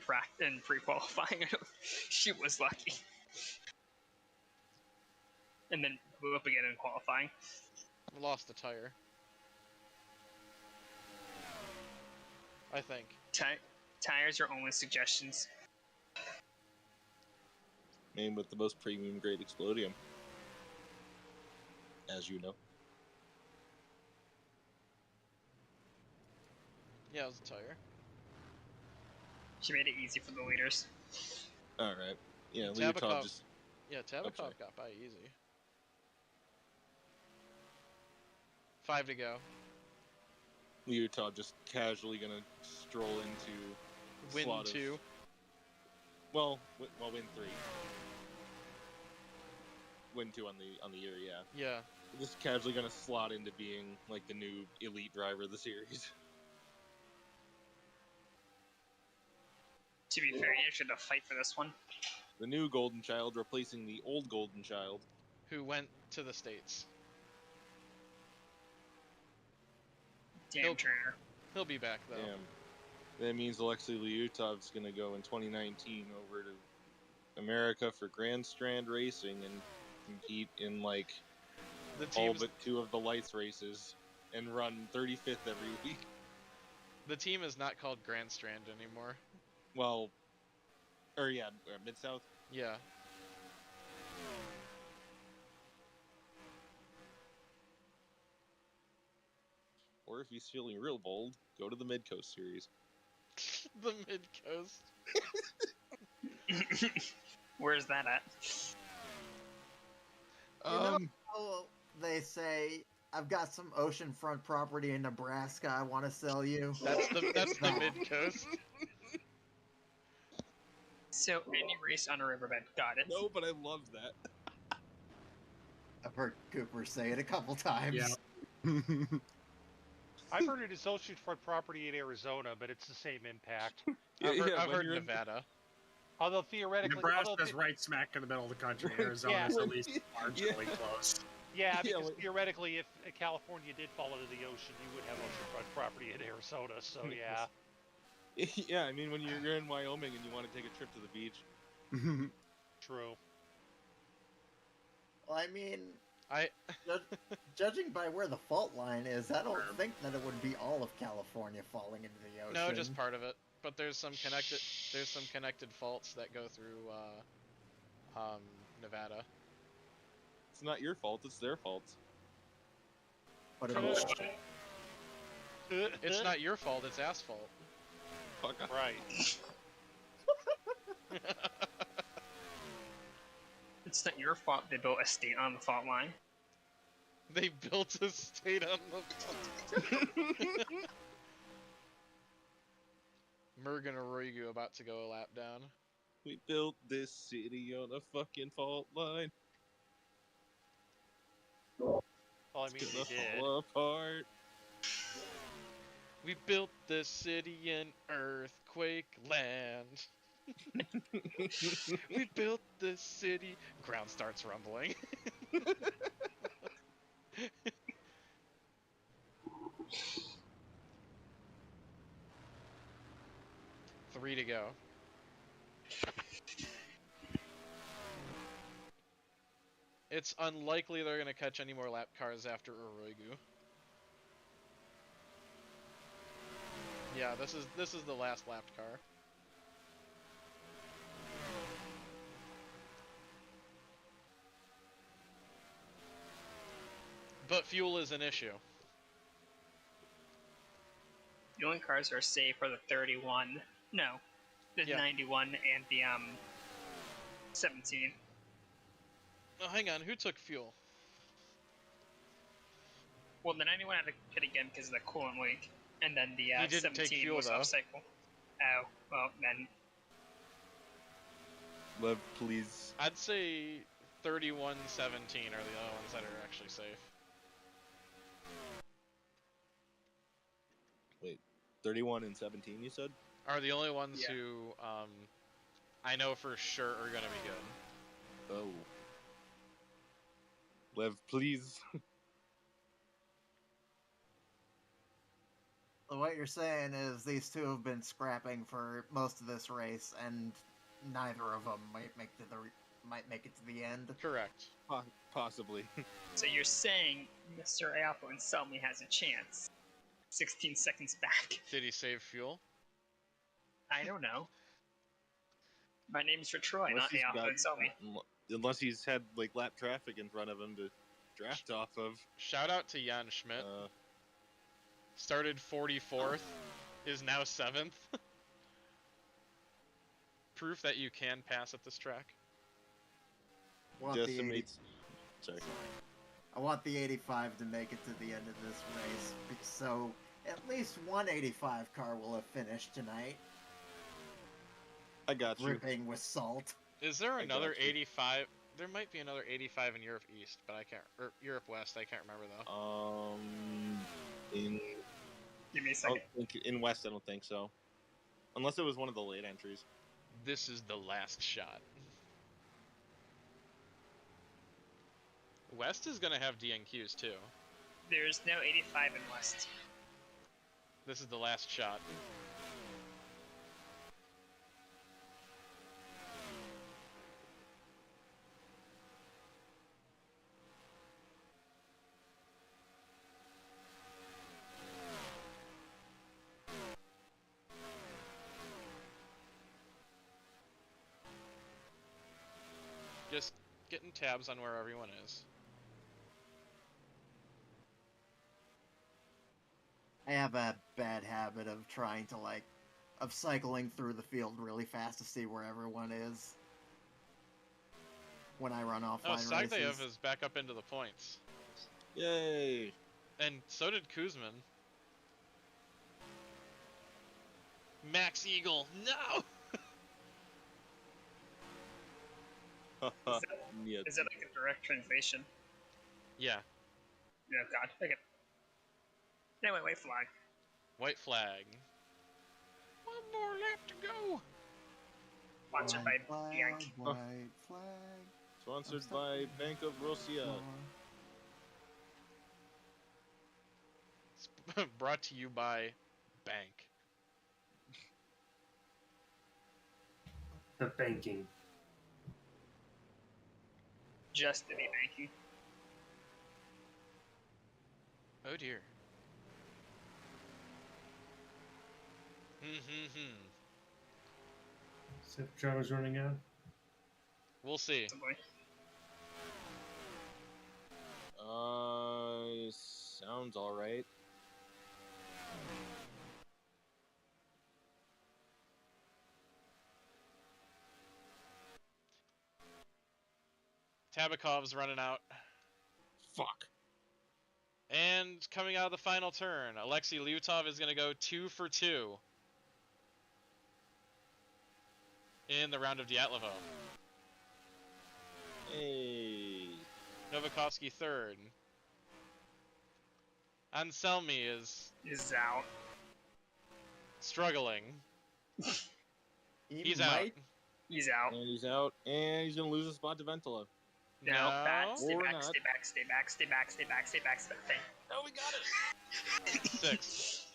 Speaker 4: pre-qualifying. She was lucky. And then blew up again in qualifying.
Speaker 1: Lost a tire. I think.
Speaker 4: Tires are only suggestions.
Speaker 3: Made with the most premium grade explodium. As you know.
Speaker 1: Yeah, it was a tire.
Speaker 4: She made it easy for the leaders.
Speaker 3: Alright. Yeah,
Speaker 1: Tabakov-
Speaker 3: Lyutov just...
Speaker 1: Yeah,
Speaker 3: sorry.
Speaker 1: Tabakov got by easy. 5 to go.
Speaker 3: Lyutov just casually gonna stroll into...
Speaker 1: Win
Speaker 3: slot of-
Speaker 1: 2.
Speaker 3: Well, win 3. Win 2 on the year, yeah.
Speaker 1: Yeah.
Speaker 3: Just casually gonna slot into being, like, the new elite driver of the series.
Speaker 4: To be fair, you should have fight for this one.
Speaker 3: The new golden child replacing the old golden child.
Speaker 1: Who went to the States.
Speaker 4: Damn traitor.
Speaker 1: He'll be back though.
Speaker 3: Damn. That means Alexey Lyutov's gonna go in 2019 over to America for Grand Strand Racing and compete in like
Speaker 1: The
Speaker 3: all
Speaker 1: team's
Speaker 3: but 2 of the lights races and run 35th every week.
Speaker 1: the team is not called Grand Strand anymore.
Speaker 3: Well, or yeah, Mid South.
Speaker 1: Yeah.
Speaker 3: Or if he's feeling real bold, go to the Mid Coast Series.
Speaker 1: The Mid Coast.
Speaker 4: Where's that at?
Speaker 2: You know how they say, I've got some oceanfront property in Nebraska I want to sell you?
Speaker 1: That's the Mid Coast.
Speaker 4: So any race on a riverbed. Got it.
Speaker 3: No, but I love that.
Speaker 2: I've heard Cooper say it a couple times.
Speaker 7: Yeah.
Speaker 5: I've heard it is oceanfront property in Arizona, but it's the same impact.
Speaker 1: I've
Speaker 3: when
Speaker 1: heard
Speaker 3: you're in-
Speaker 1: Nevada.
Speaker 5: Although theoretically,
Speaker 7: Nebraska's right smack in the middle of the country. Arizona's at least marginally close.
Speaker 5: yeah,
Speaker 3: Yeah,
Speaker 5: because theoretically, if California did fall into the ocean, you would have oceanfront property in Arizona. So yeah,
Speaker 3: Yeah, I mean, when you're in Wyoming and you want to take a trip to the beach.
Speaker 5: true.
Speaker 2: Well, I mean,
Speaker 1: I
Speaker 2: judging by where the fault line is, I don't think that it would be all of California falling into the ocean.
Speaker 1: no, just part of it. But there's some connected faults that go through Nevada.
Speaker 3: It's not your fault, it's their fault.
Speaker 2: But it was,
Speaker 1: It's not your fault, it's asphalt.
Speaker 3: Fuck off.
Speaker 5: Right.
Speaker 4: It's not your fault they built a state on the fault line.
Speaker 1: They built a state on the Mergen Oroigu about to go a lap down.
Speaker 3: We built this city on a fucking fault line.
Speaker 5: Well, I mean,
Speaker 3: It's
Speaker 5: they
Speaker 3: gonna
Speaker 5: did.
Speaker 3: fall apart.
Speaker 1: We built this city in earthquake land. We built this city. Ground starts rumbling. 3 to go. It's unlikely they're gonna catch any more lap cars after Oroigu. Yeah, this is the last lapped car. But fuel is an issue.
Speaker 4: The only cars that are safe are the 31. No, the
Speaker 1: Yeah.
Speaker 4: 91 and the 17.
Speaker 1: Oh, hang on, who took fuel?
Speaker 4: Well, the 91 had to hit again because of the coolant leak, and then the
Speaker 1: He didn't take
Speaker 4: 17
Speaker 1: fuel,
Speaker 4: was
Speaker 1: though.
Speaker 4: off cycle. Oh, well then.
Speaker 3: Lev, please.
Speaker 1: I'd say 31, 17 are the only ones that are actually safe.
Speaker 3: Wait, 31 and 17, you said?
Speaker 1: Are the only ones
Speaker 4: Yeah.
Speaker 1: who I know for sure are gonna be good.
Speaker 3: Oh. Lev, please.
Speaker 2: So what you're saying is these two have been scrapping for most of this race, and neither of them might make it to the end.
Speaker 1: Correct.
Speaker 3: Possibly.
Speaker 4: So you're saying Mr. Alpha and Selmy has a chance? 16 seconds back.
Speaker 1: Did he save fuel?
Speaker 4: I don't know. My name's for Troy,
Speaker 3: Unless
Speaker 4: not
Speaker 3: he's
Speaker 4: Alpha
Speaker 3: got-
Speaker 4: and Selmy.
Speaker 3: Unless he's had like lap traffic in front of him to draft off of.
Speaker 1: Shout out to Jan Schmidt. Started 44th, is now 7th. Proof that you can pass at this track.
Speaker 2: Want the 80
Speaker 3: Decimates. Sorry.
Speaker 2: I want the 85 to make it to the end of this race, so at least one 85 car will have finished tonight,
Speaker 3: I got you.
Speaker 2: dripping with salt.
Speaker 1: Is there
Speaker 3: I
Speaker 1: another
Speaker 3: got you.
Speaker 1: 85? There might be another 85 in Europe East, but I can't. Or Europe West, I can't remember though.
Speaker 3: In
Speaker 4: Give me a
Speaker 3: I
Speaker 4: second.
Speaker 3: don't think in West, I don't think so. Unless it was one of the late entries.
Speaker 1: This is the last shot. West is gonna have DNQs too.
Speaker 4: There's no 85 in West.
Speaker 1: This is the last shot. Just getting tabs on where everyone is.
Speaker 2: I have a bad habit of trying to of cycling through the field really fast to see where everyone is when I run offline
Speaker 1: Oh,
Speaker 2: races.
Speaker 1: Sagdayev is back up into the points.
Speaker 3: Yay!
Speaker 1: And so did Kuzmin. Max Eagle, no!
Speaker 4: Is that like a direct translation?
Speaker 1: Yeah.
Speaker 4: Yeah, God. Okay. Anyway, white flag.
Speaker 1: White flag. One more lap to go.
Speaker 4: Sponsored by Yank.
Speaker 2: White flag.
Speaker 3: Sponsored by Bank of Russia.
Speaker 1: Brought to you by Bank.
Speaker 8: The banking.
Speaker 4: Just to be banking.
Speaker 1: Oh dear.
Speaker 8: So driver's running out.
Speaker 1: We'll see.
Speaker 3: Sounds alright.
Speaker 1: Tabakov's running out.
Speaker 3: Fuck.
Speaker 1: And coming out of the final turn, Alexey Lyutov is going to go 2 for 2 in the round of Dyatlovo.
Speaker 3: Hey.
Speaker 1: Novakovsky third. Anselmi is
Speaker 4: out.
Speaker 1: Struggling. He's
Speaker 2: might.
Speaker 1: out.
Speaker 4: He's out.
Speaker 3: And he's out. And he's going to lose his spot to Ventila.
Speaker 4: No, back, stay
Speaker 3: or
Speaker 4: back,
Speaker 3: not.
Speaker 4: stay back, stay back, stay back, stay back, stay back, stay back.
Speaker 3: No, we got it!
Speaker 1: 6th.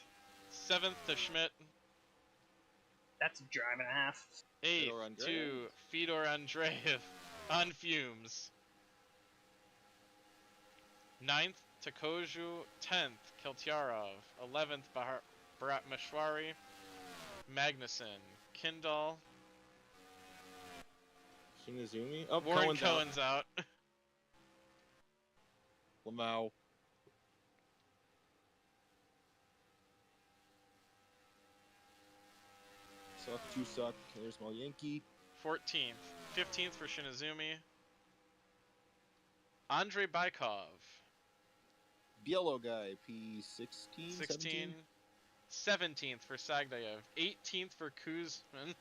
Speaker 1: 7th to Schmidt.
Speaker 4: That's a drive and a half.
Speaker 1: 8th to Fedor Andreev on fumes. 9th to Koju. 10th Kiltyarov. 11th Bharat Meshwari. Magnuson. Kindall.
Speaker 3: Shinizumi? Oh,
Speaker 1: Warren Cohen's out.
Speaker 3: Lamau. Suck, two suck. There's my Yankee.
Speaker 1: 14th. 15th for Shinizumi. Andrei Baikov.
Speaker 3: Bielo guy, P16,
Speaker 1: 16. 17th for Sagdayev. 18th for Kuzmin.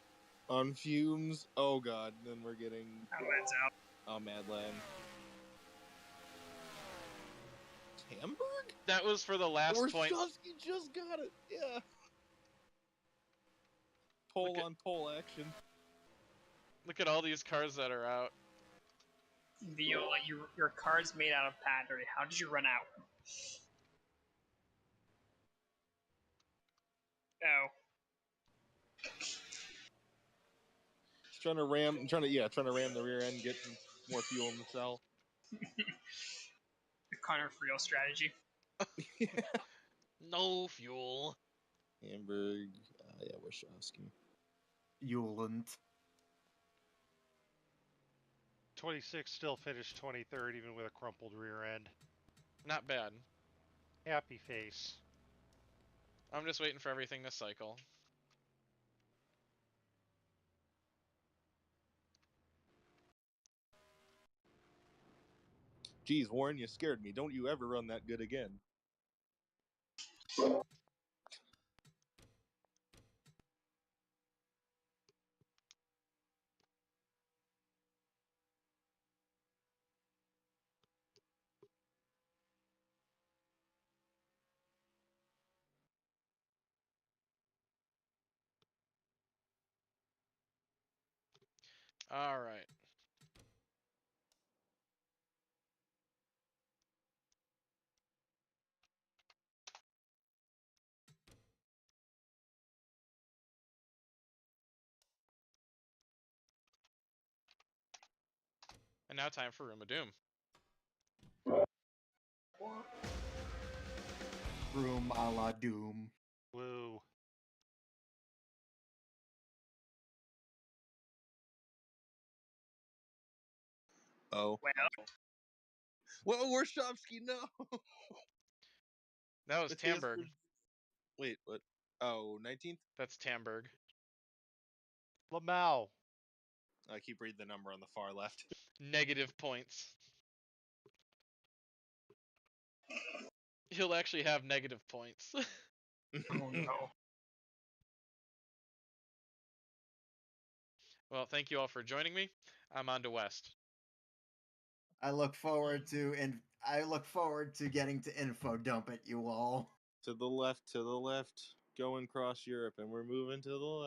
Speaker 3: On fumes. Oh god, then we're getting...
Speaker 4: Madland's out.
Speaker 3: Oh, Madland. Hamburg?
Speaker 1: That was for the last point.
Speaker 3: Warshawski just got it, yeah. Pole on pole action.
Speaker 1: Look at all these cars that are out.
Speaker 4: Viola, your car's made out of battery. How did you run out? Oh.
Speaker 3: He's trying to ram the rear end, get more fuel in the cell.
Speaker 4: The Connor Friel strategy.
Speaker 1: No fuel.
Speaker 3: Hamburg, yeah, Warshawski.
Speaker 2: Euland.
Speaker 5: 26 still finished 23rd, even with a crumpled rear end.
Speaker 1: Not bad.
Speaker 5: Happy face.
Speaker 1: I'm just waiting for everything to cycle.
Speaker 3: Geez, Warren, you scared me. Don't you ever run that good again.
Speaker 1: All right. now time for Room of Doom.
Speaker 2: Room a la Doom.
Speaker 5: Woo.
Speaker 3: Oh.
Speaker 4: Well,
Speaker 3: Well, Warshawski, no.
Speaker 1: That was
Speaker 3: Matthias
Speaker 1: Tamberg.
Speaker 3: Wait, what? Oh, 19th?
Speaker 1: That's Tamberg.
Speaker 5: Lamau.
Speaker 3: I keep reading the number on the far left.
Speaker 1: Negative points. He'll actually have negative points.
Speaker 6: Oh no.
Speaker 1: Well, thank you all for joining me. I'm on to West.
Speaker 2: I look forward to getting to info dump at you all.
Speaker 3: To the left, going across Europe, and we're moving to the left.